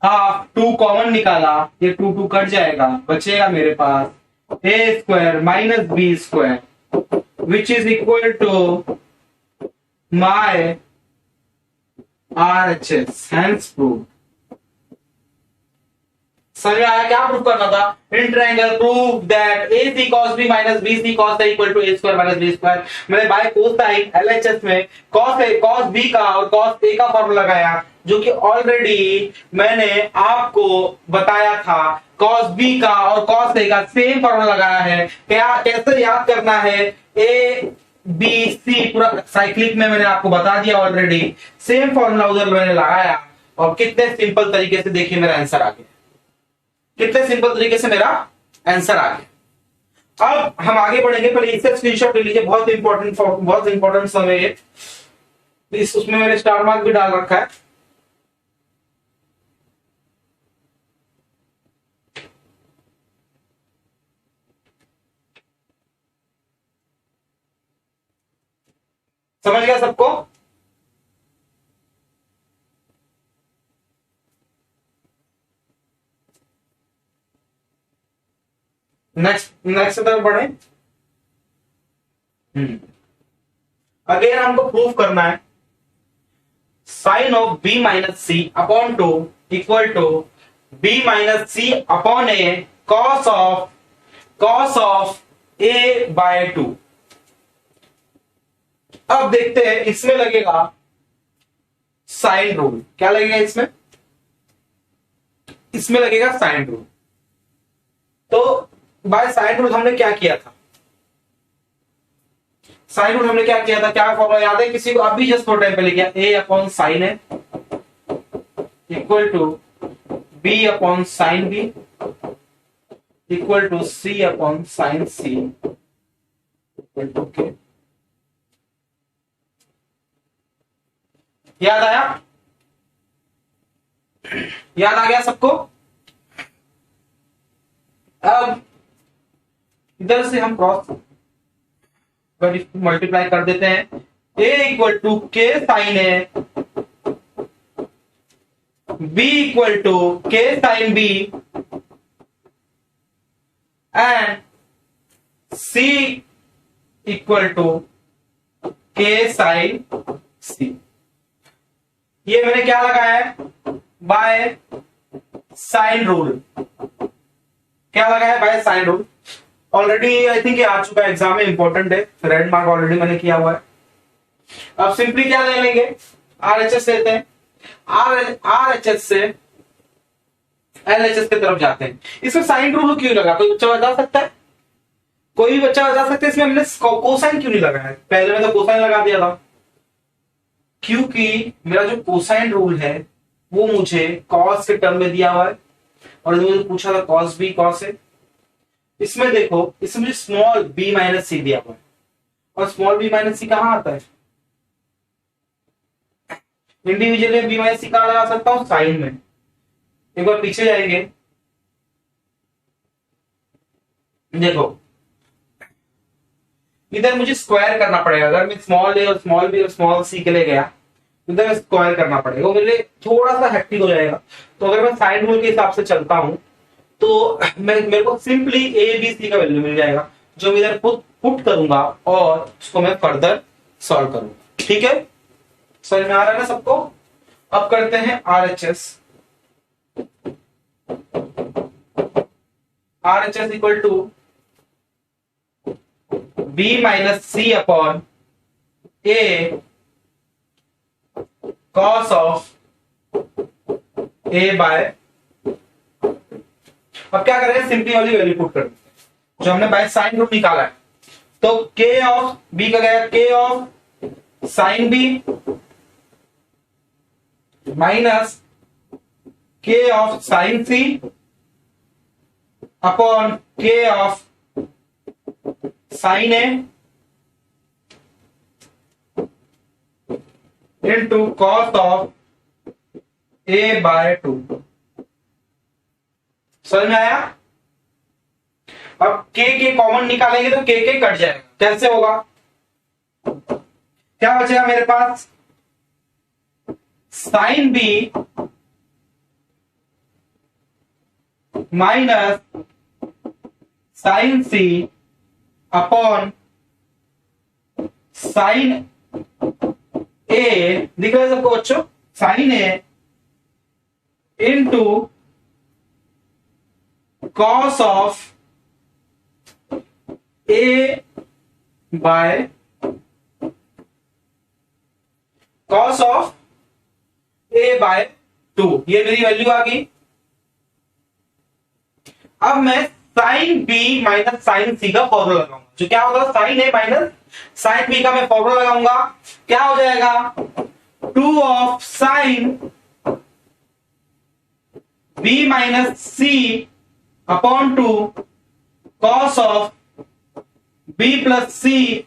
half, 2 common निकाला, ये 2 कट जाएगा, बचेगा मेरे पास A square minus B square which is equal to my RHS, hence proved। समझ में आया? क्या प्रूव करना था? In triangle prove that A C cos B minus B C cos A equal to A square minus B square. मैंने by cosine LHS में cos B का और कॉस ए का फॉर्मूला लगाया, जो कि ऑलरेडी मैंने आपको बताया था। कॉस बी का और कॉस ए का सेम फॉर्मूला लगाया है। क्या कैसे याद करना है? ए बी सी पूरा साइक्लिक में मैंने आपको बता दिया ऑलरेडी। सेम फॉर्मूला उधर मैंने लगाया और कितने सिंपल तरीके से देखिए मेरा आंसर आ गया। कितने सिंपल तरीके से मेरा आंसर आ गया। अब हम आगे बढ़ेंगे, पहले इससे स्क्रीनशॉट ले लीजिए, बहुत इंपॉर्टेंट समय है। उसमें मैंने स्टार मार्क भी डाल रखा है। समझ गया सबको? नेक्स्ट तरफ बढ़े। अगेन हमको प्रूफ करना है sine of B minus C upon two equal to B minus C upon A cos of A by two. अब देखते हैं, इसमें लगेगा साइन रूल। क्या लगेगा इसमें? इसमें लगेगा साइन रूल। तो बाय साइन रूल हमने क्या किया था? साइन रूल हमने क्या किया था? क्या फॉर्मूला याद है किसी को? अभी जस्ट थोड़ा टाइम पहले किया। A upon sine A equal to B upon sine B equal to C upon sine C equal to K. याद आया? याद आ गया सबको? अब इधर से हम क्रॉस मल्टीप्लाई कर देते हैं। a equal to K sine A, b equal to K sine B and c equal to K sine C. ये मैंने क्या लगाया है? By sine rule. क्या लगाया है? By sine rule. Already I think ये आ चुका है एग्जाम में, इंपॉर्टेंट है, रेड मार्क ऑलरेडी मैंने किया हुआ है। अब सिंपली क्या ले लेंगे? आरएचएस लेते हैं। आरएचएस से एलएचएस की तरफ जाते हैं। इसमें साइन रूल क्यों लगा? कोई बच्चा बता सकता है? कोई भी बच्चा बता सकता है इसमें हमने कोसाइन क्यों नहीं लगाया? पहले में तो कोसाइन लगा दिया था, क्योंकि मेरा जो कोसाइन रूल है वो मुझे कॉस के टर्म में दिया हुआ है, और मुझे पूछा था कॉस बी कॉस ए। इसमें देखो, इसमें मुझे स्मॉल बी माइनस सी दिया हुआ है, और स्मॉल बी माइनस सी कहां आता है? इंडिविजुअली बी माइनस सी कहां लगा सकता हूं? साइन में। एक बार पीछे जाएंगे, देखो इधर मुझे स्क्वायर करना पड़ेगा। अगर मैं स्मॉल ए और स्मॉल बी और स्मॉल सी के लिए गया, इधर स्क्वायर करना पड़ेगा, वो मेरे लिए थोड़ा सा हेक्टिक हो जाएगा। तो अगर मैं साइन रूल के हिसाब से चलता हूं तो मेरे को सिंपली ए बी सी का वैल्यू मिल जाएगा, जो मैं इधर पुट करूंगा और उसको मैं फर्दर सॉल्व करूंगा। ठीक है, समझ में आ रहा है ना सबको? अब करते हैं RHS. RHS equal to B minus C upon A cos of A by. अब क्या करेंगे? सिंपली वाली वैल्यू पुट कर देंगे जो हमने बाय साइन रूल निकाला है। तो के ऑफ बी का गया के ऑफ साइन बी माइनस के ऑफ साइन सी अपॉन के of sine A into cos of A by to. समझ में आया? अब के कॉमन निकालेंगे तो के कट जाएगा। कैसे होगा? क्या बचेगा मेरे पास? Sine B minus sine C upon sine A. दिख रहा है सबको बच्चों? Sine A into cos of A by cos of A by 2, ये मेरी वैल्यू आ गई। अब मैं sine B minus sine C का फॉर्मूला लगाऊंगा, जो क्या होगा sine A minus sine B का मैं फॉर्मूला लगाऊंगा, क्या हो जाएगा 2 of sine B minus C upon 2 cos of B plus C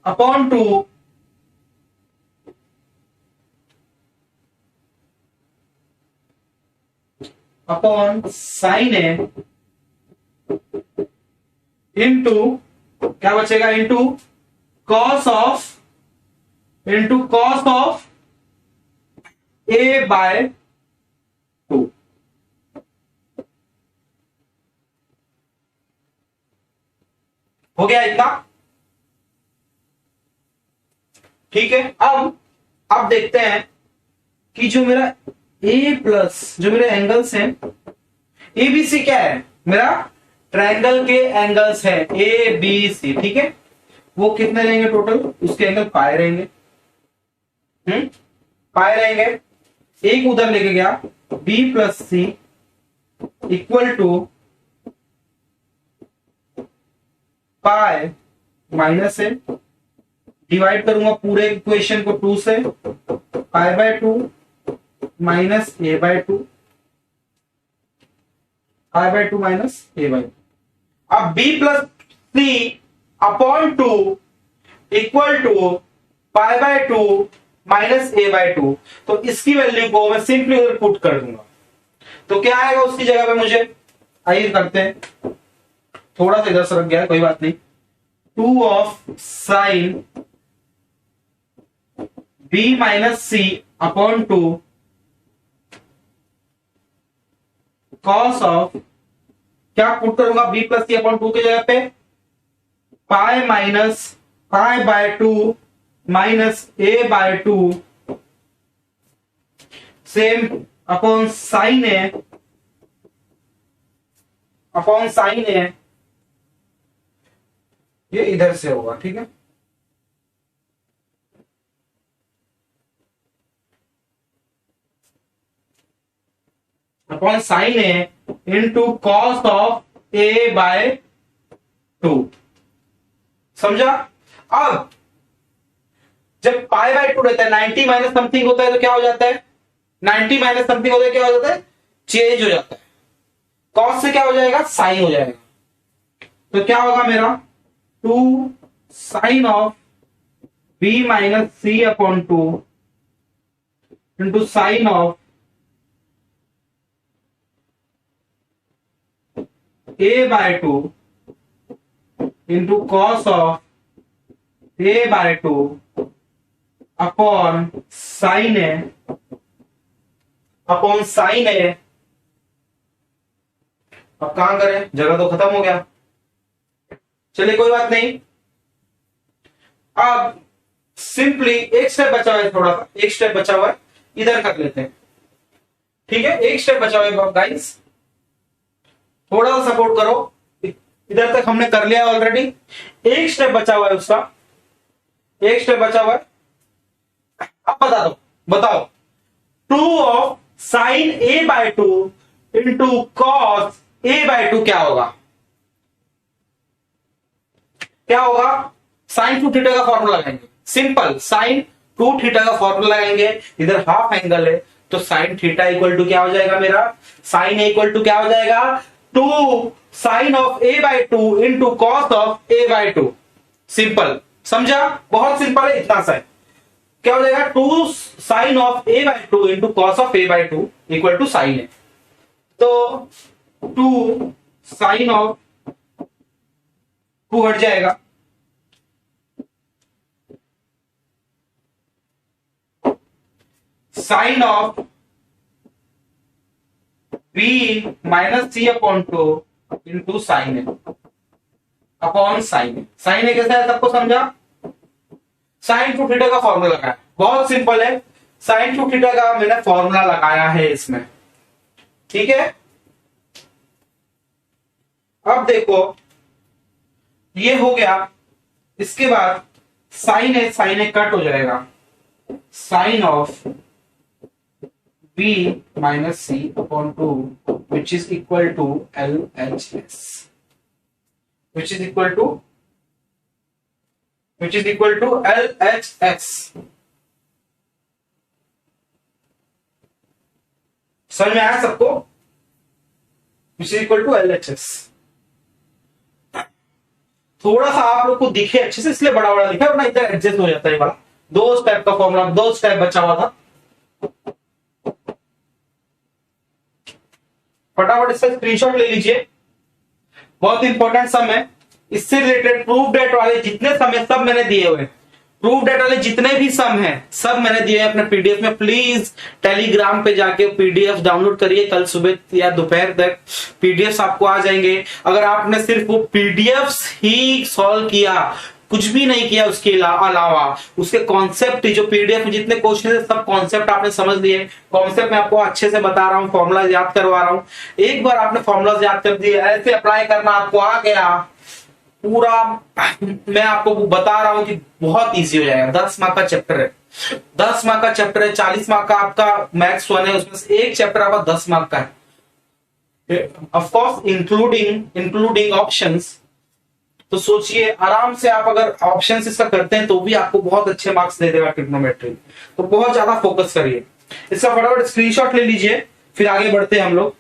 upon 2 upon sine A into क्या बचेगा into cos of A by 2। हो गया इतना, ठीक है। अब देखते हैं कि जो मेरा ए प्लस जो मेरे एंगल्स हैं ए बी सी क्या है, मेरा ट्रायंगल के एंगल्स है ए बी सी, ठीक है। वो कितने रहेंगे टोटल, उसके एंगल पाए रहेंगे, पाए रहेंगे। एक उधर लेके गया B plus C equal to pi minus है, डिवाइड करूंगा पूरे इक्वेशन को 2 से, pi by 2 minus A by 2, pi by 2 minus A by 2। अब B plus C upon 2 equal to pi by 2 minus A by 2। तो इसकी वैल्यू को मैं सिंपली उधर पुट कर दूंगा, तो क्या आएगा उसकी जगह पे मुझे, आइए करते हैं, थोड़ा सा इधर सरक गया है कोई बात नहीं। 2 of sine B minus C upon 2 cos of, क्या पुट करूंगा बी प्लस सी अपॉन 2 की जगह पे, pi minus pi by 2 minus A by 2 same upon sine A ये इधर से होगा, ठीक है। Upon sine A into cos of A by 2, समझा। अब जब पाई बाय 2 रहता है 90 माइनस समथिंग होता है तो क्या हो जाता है, 90 माइनस समथिंग होता है क्या हो जाता है, चेंज हो जाता है। कॉस से क्या हो जाएगा, साइन हो जाएगा। तो क्या होगा मेरा 2 sine of B minus C upon 2 into sine of A by 2 into cos of A by 2 upon sine A अब कहां करें, जगह तो खत्म हो गया, चलिए कोई बात नहीं। अब सिंपली एक स्टेप बचा हुआ है, थोड़ा सा एक स्टेप बचा हुआ है, इधर कर लेते हैं, ठीक है। एक स्टेप बचा हुआ है गाइस, थोड़ा सा सपोर्ट करो, इधर तक हमने कर लिया ऑलरेडी, एक स्टेप बचा हुआ है उसका, एक स्टेप बचा हुआ है। अब बताओ 2 of sine A by 2 into cos A by 2 क्या होगा, साइन 2 थीटा का फॉर्मूला लगाएंगे, सिंपल साइन 2 थीटा का फॉर्मूला लगाएंगे। इधर हाफ एंगल है तो साइन थीटा इक्वल टू क्या हो जाएगा मेरा, साइन ए इक्वल टू क्या हो जाएगा 2 sine of A by 2 into cos of A by 2। Simple, समझा, बहुत सिंपल है, इतना सा है। क्या हो जाएगा 2 sine of A by 2 into cos of A by 2 equal to sine है। तो 2 साइन ऑफ 2 हट जाएगा, sine of B minus C upon 2 into sine A upon sine A. Sine A कैसा है सबको समझा, साइन 2 थीटा का फॉर्मूला लगाया, बहुत सिंपल है, साइन 2 थीटा का मैंने फॉर्मूला लगाया है इसमें, ठीक है। अब देखो ये हो गया, इसके बाद साइन है कट हो जाएगा, sine of B minus C upon two which is equal to L H S, which is equal to L H S. समझ में आया सबको? Which is equal to L H S. थोड़ा सा आप लोग को दिखे अच्छे से इसलिए बड़ा बड़ा दिखा, वरना इधर एडजस्ट हो जाता है बड़ा। दो स्टेप का फॉर्मूला, दो स्टेप बचा हुआ था, फटाफट इसका स्क्रीनशॉट ले लीजिए, बहुत इंपॉर्टेंट सम है। इससे रिलेटेड प्रूफ डेट वाले जितने सम है सब मैंने दिए हुए, प्रूफ डेट वाले जितने भी सम है सब मैंने दिए हैं अपने पीडीएफ में। प्लीज टेलीग्राम पे जाके पीडीएफ डाउनलोड करिए, कल सुबह या दोपहर तक पीडीएफ आपको आ जाएंगे। अगर आपने सिर्फ वो पीडीएफ ही सॉल्व किया, कुछ भी नहीं किया उसके अलावा, उसके कॉन्सेप्ट जो पीडीएफ में जितने क्वेश्चन है सब कॉन्सेप्ट आपने समझ लिए। कॉन्सेप्ट मैं आपको अच्छे से बता रहा हूँ, फॉर्मूला याद करवा रहा हूँ। एक बार आपने फॉर्मूला याद कर दिए, ऐसे अप्लाई करना आपको आ गया पूरा, मैं आपको बता रहा हूं कि बहुत इजी हो जाएगा। 10 मार्क का चैप्टर है, 10 मार्क का चैप्टर है, 40 मार्क का आपका मैथ्स 1 है, उसमें से एक चैप्टर आपका 10 मार्क का है, ऑफ कोर्स इंक्लूडिंग ऑप्शंस। तो सोचिए आराम से आप अगर ऑप्शंस इसका करते हैं तो भी आपको बहुत अच्छे मार्क्स दे देगा ट्रिग्नोमेट्री। तो बहुत ज्यादा फोकस करिए, इसका फटाफट स्क्रीनशॉट ले लीजिए, फिर आगे बढ़ते हैं हम लोग।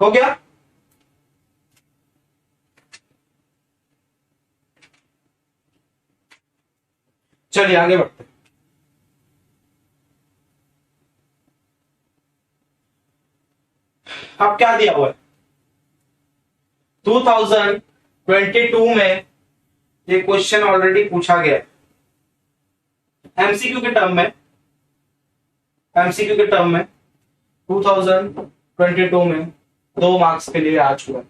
हो गया? चलिए आगे बढ़ते हैं। अब क्या दिया हुआ है 2022 में, ये क्वेश्चन ऑलरेडी पूछा गया है एमसीक्यू के टर्म में, 2022 में 2 मार्क्स के लिए आ चुका है,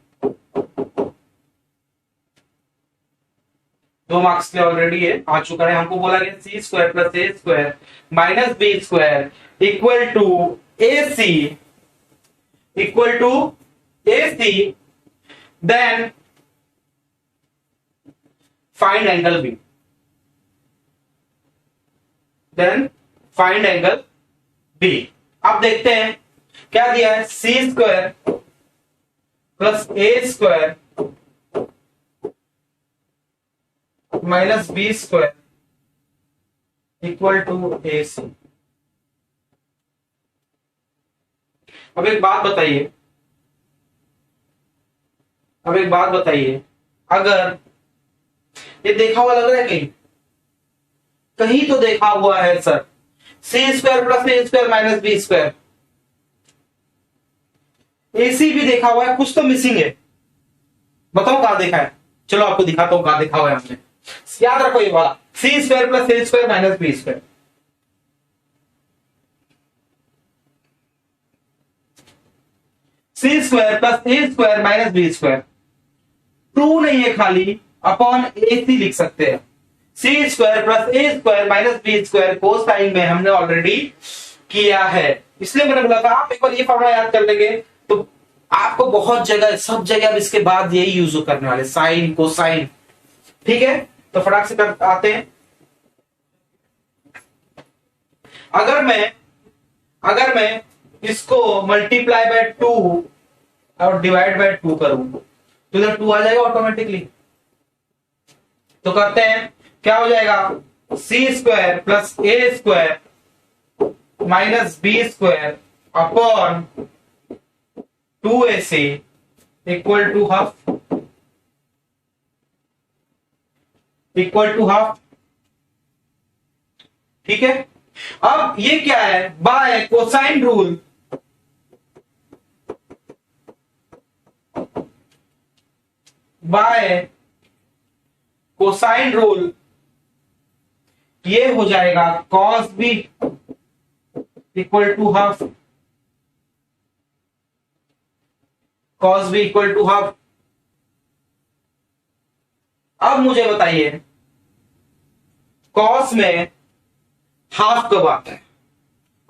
2 मार्क्स के ऑलरेडी है आ चुका है। हमको बोला गया C square plus A square minus B square equal to A C, then find angle B, अब देखते हैं क्या दिया है। C square plus A square minus B square equal to A C. अब एक बात बताइए, अगर ये देखा हुआ लग रहा है, कहीं तो देखा हुआ है sir, C square plus A square minus B square, AC भी देखा हुआ है, कुछ तो मिसिंग है, बताओ कहां देखा है। चलो आपको दिखाता हूं कहां देखा हुआ है हमने। याद रखो ये वाला, C square plus A square minus B square, C square plus A square minus B square, true नहीं है खाली, अपॉन ए सी लिख सकते हैं। C square plus A square minus B square को साइन में हमने ऑलरेडी किया है, इसलिए मैंने बोला था आप एक बार ये फॉर्मूला याद कर लेंगे तो आपको बहुत जगह, सब जगह इसके बाद यही यूज करने वाले, साइन कोसाइन। ठीक है, तो फटाक से कर आते हैं। अगर मैं इसको मल्टीप्लाई बाय 2 और डिवाइड बाय 2 करूं तो इधर 2 आ जाएगा ऑटोमेटिकली। तो करते हैं, क्या हो जाएगा, C square plus A square minus B square upon 2ac equal to half. ठीक है, अब ये क्या है, बाय कोसाइन रूल, ये हो जाएगा cos b equal to half. Cos B equal to half. अब मुझे बताइए कॉस में हाफ कब आता है,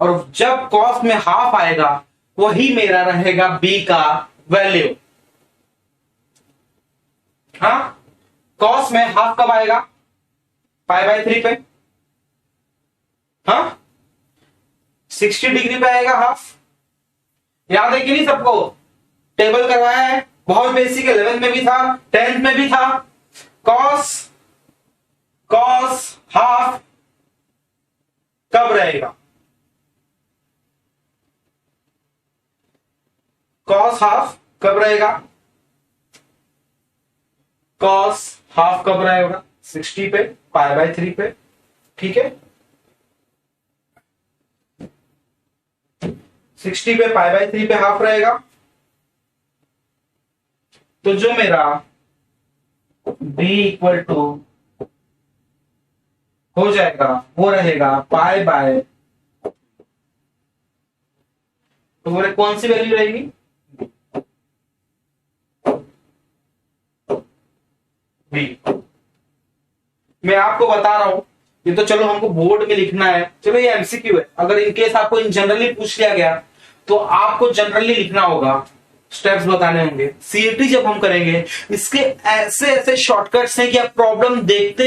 और जब कॉस में हाफ आएगा वही मेरा रहेगा बी का वैल्यू। हाँ, कॉस में हाफ कब आएगा, पाई/3 पे। हाँ, 60 डिग्री पे आएगा हाफ। याद है कि नहीं सबको, टेबल करवाया है, बहुत बेसिक, 11th में भी था, 10th में भी था। कॉस हाफ कब रहेगा, कॉस हाफ कब रहेगा, कॉस हाफ कब रहेगा 60 पे, पाई/3 पे। ठीक है, 60 पे पाई/3 पे हाफ रहेगा। तो जो मेरा b इक्वल टू हो जाएगा वो रहेगा पाई/, तो बोले कौन सी वैल्यू रहेगी, b। मैं आपको बता रहा हूं, ये तो चलो हमको बोर्ड में लिखना है, चलो ये एमसीक्यू है। अगर इनकेस आपको इन जनरली पूछ लिया गया तो आपको जनरली लिखना होगा, स्टेप्स बताने होंगे। सीईटी जब हम करेंगे इसके ऐसे ऐसे शॉर्टकट्स हैं कि आप प्रॉब्लम देखते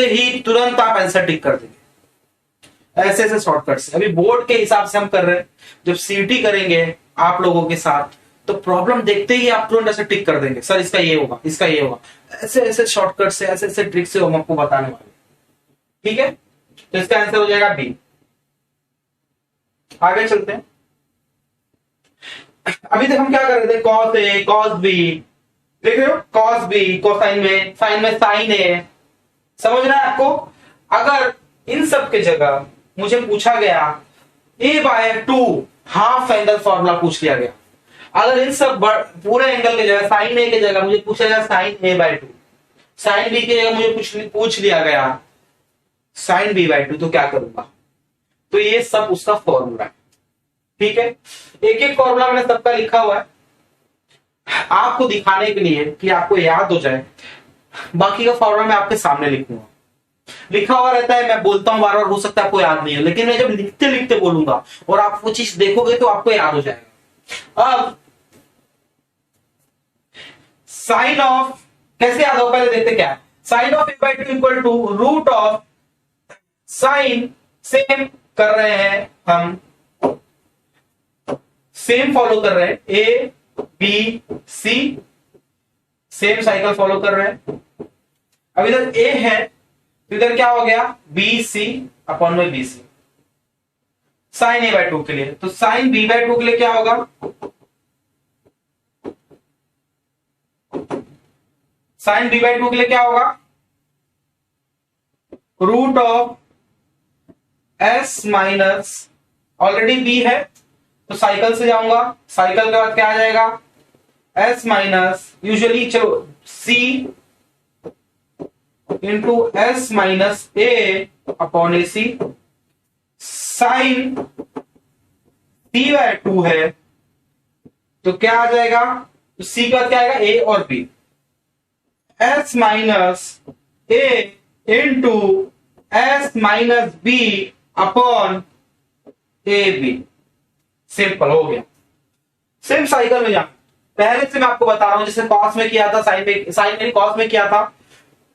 ही तुरंत आप आंसर टिक कर देंगे। ऐसे ऐसे शॉर्टकट्स अभी बोर्ड के हिसाब से हम कर रहे हैं। जब सीईटी करेंगे आप लोगों के साथ तो प्रॉब्लम देखते ही आप तुरंत ऐसे टिक कर देंगे, सर इसका ये होगा, इसका ये होगा। ऐसे ऐसे शॉर्टकट से, ऐसे ऐसे ट्रिक से हम आपको बताने वाले। ठीक है, तो इसका आंसर हो जाएगा बी। आगे चलते हैं। अभी तक हम क्या कर रहे थे, कॉस ए कॉस बी, देख रहे हो, कॉस बी कोसाइन में, साइन में साइन ए। समझ रहा है आपको। अगर इन सब के जगह मुझे पूछा गया a/2 हाफ एंगल फॉर्मूला पूछ लिया गया, अगर इन सब पूरे एंगल के जगह साइन ए की जगह मुझे पूछा गया साइन a/2, साइन बी की जगह मुझे पूछ लिया गया साइन b/2, तो क्या करूंगा। तो ये सब उसका फॉर्मूला है। ठीक है, एक एक फॉर्मूला मैंने सबका लिखा हुआ है आपको दिखाने के लिए कि आपको याद हो जाए। बाकी का फॉर्मूला मैं आपके सामने लिखूंगा, लिखा हुआ रहता है, मैं बोलता हूं बार बार, हो सकता है आपको याद नहीं है, लेकिन मैं जब लिखते लिखते बोलूंगा और आप वो चीज देखोगे तो आपको याद हो जाएगा। अब साइन ऑफ कैसे याद हो, पहले देखते क्या है। Sine of a/2 equal to root of sine, same कर रहे हैं हम, सेम फॉलो कर रहे हैं, A B C, same cycle follow कर रहे हैं। अब इधर ए है तो इधर क्या हो गया, बी सी अपॉन में बी सी, साइन a/2 के लिए। तो साइन b/2 के लिए क्या होगा, साइन b/2 के लिए क्या होगा, root of s minus, already b है तो साइकिल से जाऊंगा, साइकिल के बाद क्या आ जाएगा, s माइनस, यूजुअली चलो c into s minus a upon A C. Sine c/2 है तो क्या आ जाएगा, तो c का क्या आएगा, a और b, s minus a into s minus b upon A B. Simple हो गया। सेम साइकिल में जा, पहले से मैं आपको बता रहा हूं, जैसे कॉस में किया था, साइन में कॉस में किया था।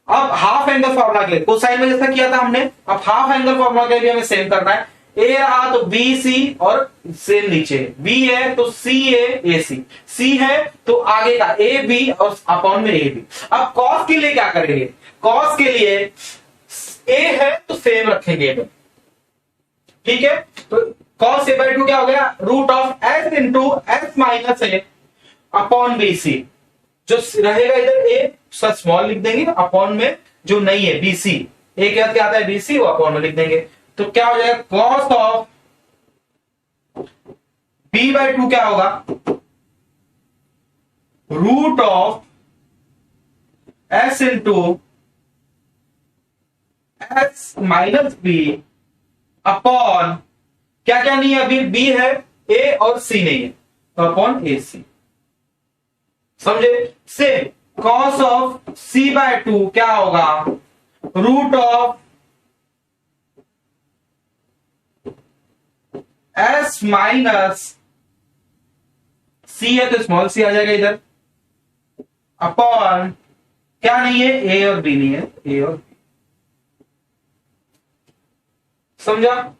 अब हाफ एंगल फॉर्मूला के लिए कोसाइन में जैसा किया था हमने, अब हाफ एंगल फॉर्मूला के लिए हमें सेम करना है। ए रहा तो बी सी, और सेम नीचे बी है तो सी ए सी, सी है तो आगे का ए बी और अपॉन में ए बी। अब कॉस के लिए क्या करेंगे, कॉस के लिए ए है तो सेम रखेंगे। ठीक है, तो कॉस a/2 क्या हो गया, root of s into S minus A upon B C. जो रहेगा इधर ए स्मॉल लिख देंगे, अपॉन में जो नहीं है बी सी, ए के बाद क्या आता है बी सी, वो अपॉन में लिख देंगे। तो क्या हो जाएगा, कॉस ऑफ b/2 क्या होगा, root of s into S minus B upon, क्या क्या नहीं है अभी, बी है, ए और सी नहीं है, अपॉन ए सी। समझे? से cos of C by two क्या होगा? Root of S minus C है तो स्मॉल सी आ जाएगा इधर, अपॉन क्या नहीं है, ए और बी नहीं है, ए और बी। समझा?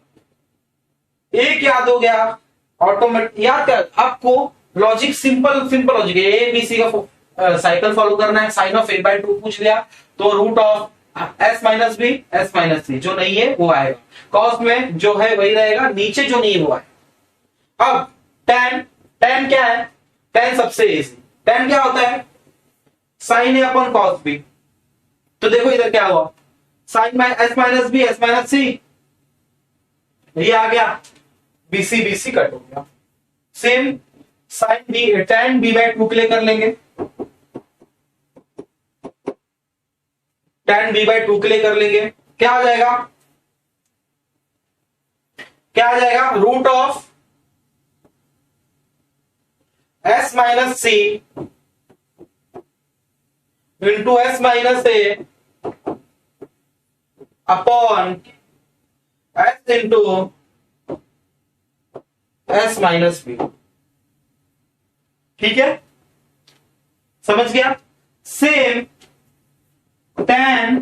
एक याद हो गया, ऑटोमेटिक याद कर आपको। लॉजिक सिंपल सिंपल लॉजिक है, ए बी सी का साइकिल फॉलो करना है। Sine of A by two पूछ लिया तो root of S minus B, S minus C, जो नहीं है वो आएगा। कॉस में जो है वही रहेगा, नीचे जो नहीं है वो आएगा। अब टेन, टेन क्या है? टेन सबसे इजी। टेन क्या होता है? Sine A upon cos B. तो देखो इधर क्या हुआ, sine S minus B, S minus C, ये आ गया, बीसी बीसी कट हो गया। Same sine B, tan B by two के लिए कर लेंगे, टेन बी बाय टू के लिए कर लेंगे। क्या आ जाएगा? क्या आ जाएगा? Root of S minus C into S minus A upon S into S minus B. ठीक है, समझ गया? Same tan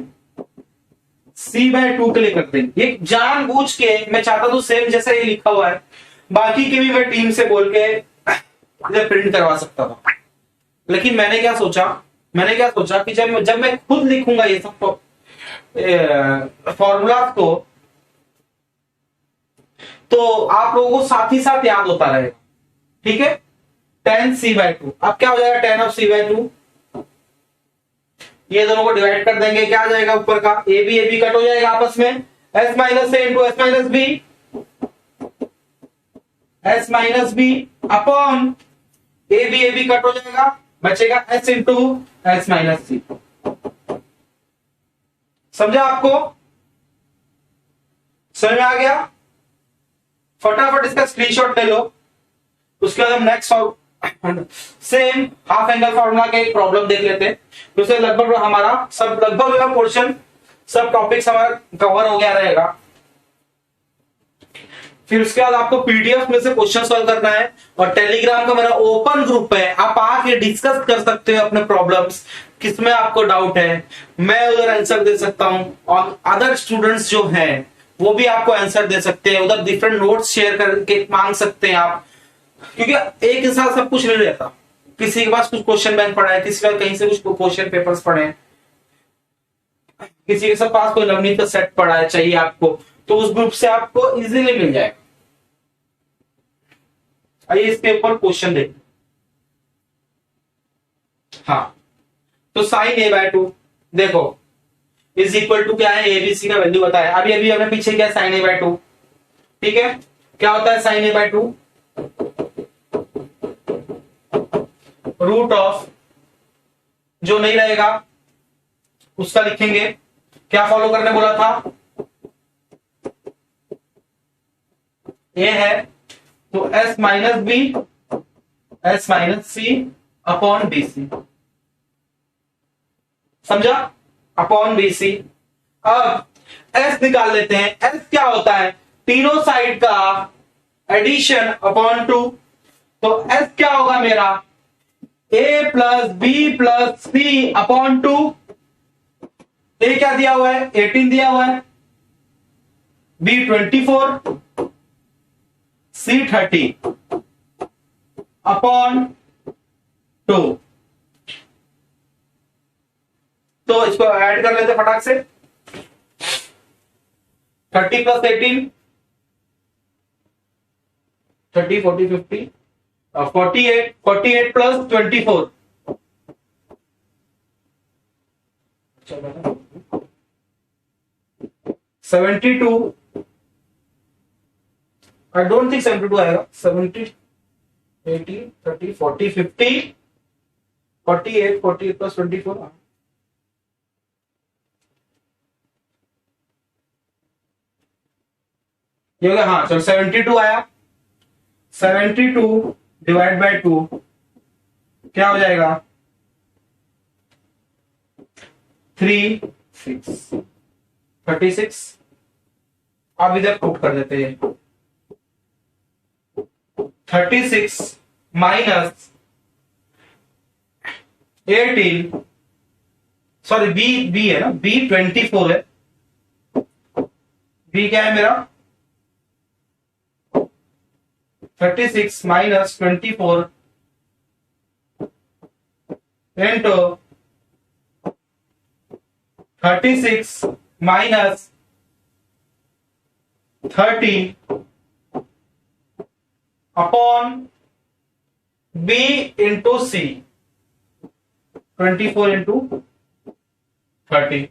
C by two के लिए कर देंगे। ये जानबूझ के मैं चाहता हूं सेम जैसे ये लिखा हुआ है, बाकी के भी मैं टीम से बोल के इधर प्रिंट करवा सकता था, लेकिन मैंने क्या सोचा कि जब मैं खुद लिखूंगा ये सब फॉर्मूला तो आप लोगों को साथ ही साथ याद होता रहेगा। ठीक है, टेन सी बाय टू, अब क्या हो जाएगा? Tan of C by two, ये दोनों को डिवाइड कर देंगे, क्या आ जाएगा ऊपर का? ए बी कट हो जाएगा आपस में, S minus A into S minus B, S minus B upon A B cut हो जाएगा, बचेगा S into S minus C. समझा आपको? समझ में आ गया? फटाफट इसका स्क्रीनशॉट ले लो, उसके बाद हम next same half angle formula का एक प्रॉब्लम देख लेते हैं। तो उससे लगभग हमारा लगभग पोर्शन, सब टॉपिक्स हमारा कवर हो गया रहेगा। फिर उसके बाद आपको पीडीएफ में से क्वेश्चन सॉल्व करना है, और टेलीग्राम का मेरा ओपन ग्रुप है, आप आके डिस्कस कर सकते हो अपने प्रॉब्लम्स, किसमें आपको डाउट है, मैं उधर आंसर दे सकता हूं, और अदर स्टूडेंट्स जो हैं वो भी आपको आंसर दे सकते हैं। उधर डिफरेंट नोट्स शेयर करके मांग सकते हैं आप, क्योंकि एक के साथ सब कुछ नहीं रहता। किसी के पास कुछ क्वेश्चन बैंक पड़ा है, किसी का कहीं से कुछ क्वेश्चन पेपर्स पड़े हैं, किसी के पास कोई नवनीत का सेट पड़ा है चाहिए आपको, तो उस ग्रुप से आपको इजीली मिल जाएगा। आइए इसके ऊपर क्वेश्चन देखते। हाँ, तो साइन ए बाय टू देखो इज इक्वल टू क्या है? एबीसी का वैल्यू बताया अभी अभी हमने पीछे क्या, साइन ए बाय टू। ठीक है, क्या होता है sine A by two? Root of, जो नहीं रहेगा उसका लिखेंगे, क्या फॉलो करने बोला था? ए है तो S minus B, S minus C upon B C. समझा? Upon B C. अब एस निकाल लेते हैं। एस क्या होता है? तीनों साइड का एडिशन अपॉन टू। तो एस क्या होगा मेरा? ए plus B plus C upon to. ए क्या दिया हुआ है? 18 दिया हुआ है, बी 24, सी 30 अपॉन टू। तो इसको ऐड कर लेते फटाक से। 30 plus 18, 30, 40, 50, 48, 48 plus 24, 72। I don't think 72 आएगा। 70, 80, 30, 40, 50, 48, 48 प्लस 24, ये हो गया। हाँ चलो 72 आया। 72 डिवाइड बाय 2 क्या हो जाएगा 3 6 36। अब इधर पुट कर देते हैं 36 माइनस 18, सॉरी बी है ना, बी 24 है, बी क्या है मेरा 36 minus 24 into 36 minus 30 upon B into C 24 into 30।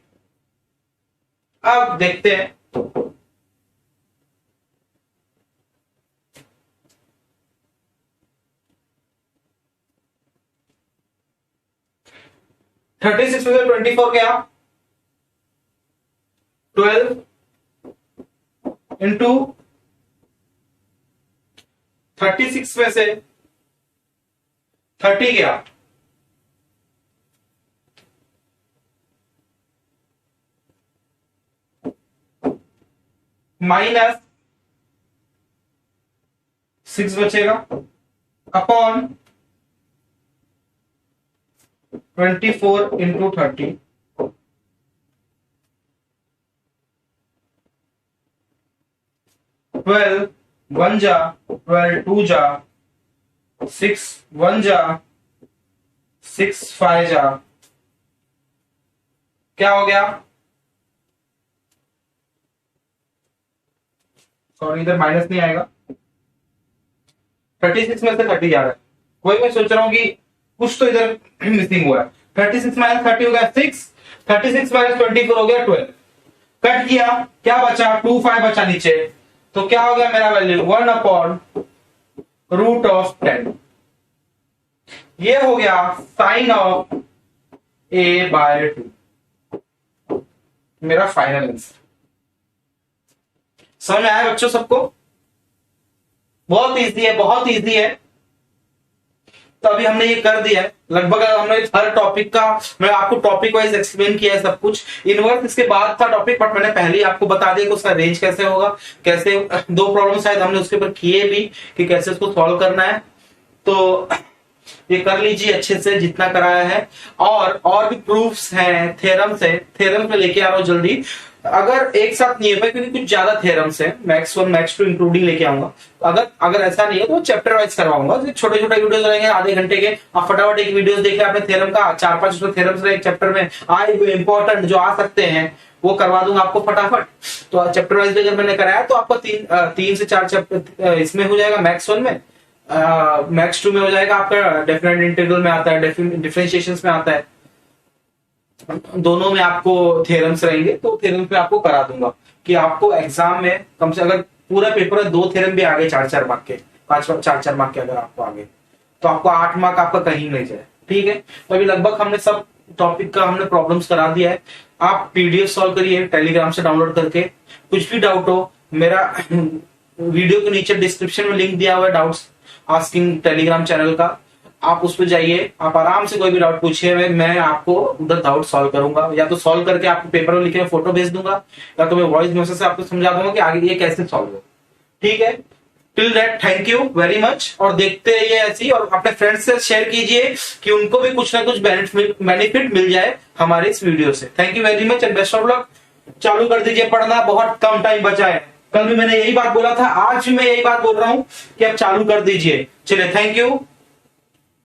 अब देखते हैं थर्टी सिक्स में से 24 गया 12 इंटू 36 में से 30 गया माइनस 6 बचेगा अपॉन 24 इंटू 30 12 1 जा 12 2 जा 6 1 जा 6 5 जा क्या हो गया, सॉरी इधर माइनस नहीं आएगा, 36 में से 30 जा रहा है, वही मैं सोच रहा हूं कि कुछ तो इधर मिसिंग हुआ है। 36 माइनस 30 हो गया 6, 36 माइनस 24 हो गया 12, कट किया क्या बचा 2 5 बचा नीचे, तो क्या हो गया मेरा वैल्यू 1 अपॉन रूट ऑफ 10। ये हो गया साइन ऑफ a बाय 2, मेरा फाइनल आंसर। समझ में आया बच्चों सबको? बहुत इजी है, बहुत इजी है। तो अभी हमने ये कर दिया है लगभग, हमने हर टॉपिक का मैं आपको टॉपिक वाइज एक्सप्लेन किया है सब कुछ। इनवर्स इसके बाद था टॉपिक, बट मैंने पहले ही आपको बता दिया कि उसका रेंज कैसे होगा, कैसे 2 प्रॉब्लम शायद हमने उसके ऊपर किए भी कि कैसे उसको सॉल्व करना है। तो ये कर लीजिए अच्छे से जितना कराया है, और भी प्रूफ्स हैं, थ्योरम्स है, थ्योरम्स में लेके आ रहा हूं जल्दी। अगर एक साथ नहीं है क्योंकि कुछ ज्यादा थ्योरम्स है, मैक्स 1 मैक्स 2 इंक्लूडिंग लेके आऊंगा। अगर ऐसा नहीं है तो चैप्टर वाइज करवाऊंगा, छोटे छोटे वीडियोस रहेंगे आधे घंटे के, आप फटाफट एक वीडियोस देख ले आपने थ्योरम का, 4-5 उसमें थ्योरम्स एक चैप्टर में आए हुए इंपॉर्टेंट जो आ सकते हैं वो करवा दूंगा आपको फटाफट। तो चैप्टर वाइज अगर मैंने कराया तो आपको 3 से 4 चैप्टर इसमें हो जाएगा, मैक्स 1 में, मैक्स 2 में हो जाएगा आपका, डेफिनेट इंटीग्रल में आता है, डिफरेंशिएशंस में आता है, दोनों में आपको थ्योरम्स रहेंगे। तो थ्योरम्स में आपको करा दूंगा कि आपको एग्जाम में कम से, अगर पूरा पेपर है 2 थ्योरम भी आगे 4-4 मार्क के, 5-4 मार्क के अगर आपको आगे, तो आपको 8 मार्क आपका कहीं नहीं जाए। ठीक है, तो अभी लगभग हमने सब टॉपिक का हमने प्रॉब्लम्स करा दिया है। आप पीडीएफ सॉल्व करिए टेलीग्राम से डाउनलोड करके। कुछ भी डाउट हो, मेरा वीडियो के नीचे डिस्क्रिप्शन में लिंक दिया हुआ है डाउट्स आस्किंग टेलीग्राम चैनल का, आप उस पर जाइए, आप आराम से कोई भी डाउट पूछिए, मैं आपको उधर डाउट सॉल्व करूंगा, या तो सॉल्व करके आपको पेपर में लिखे फोटो भेज दूंगा, या तो मैं वॉइस मैसेज से आपको समझा दूंगा कि आगे ये कैसे सॉल्व हो। ठीक है, till that thank you very much, और देखते रहिए ऐसी, और अपने फ्रेंड्स से शेयर कीजिए कि उनको भी कुछ ना कुछ बेनिफिट मिल जाए हमारे इस वीडियो से। Thank you very much and best of luck. चालू कर दीजिए पढ़ना, बहुत कम टाइम बचा है। कल भी मैंने यही बात बोला था, आज भी मैं यही बात बोल रहा हूं कि आप चालू कर दीजिए। चलिए, थैंक यू।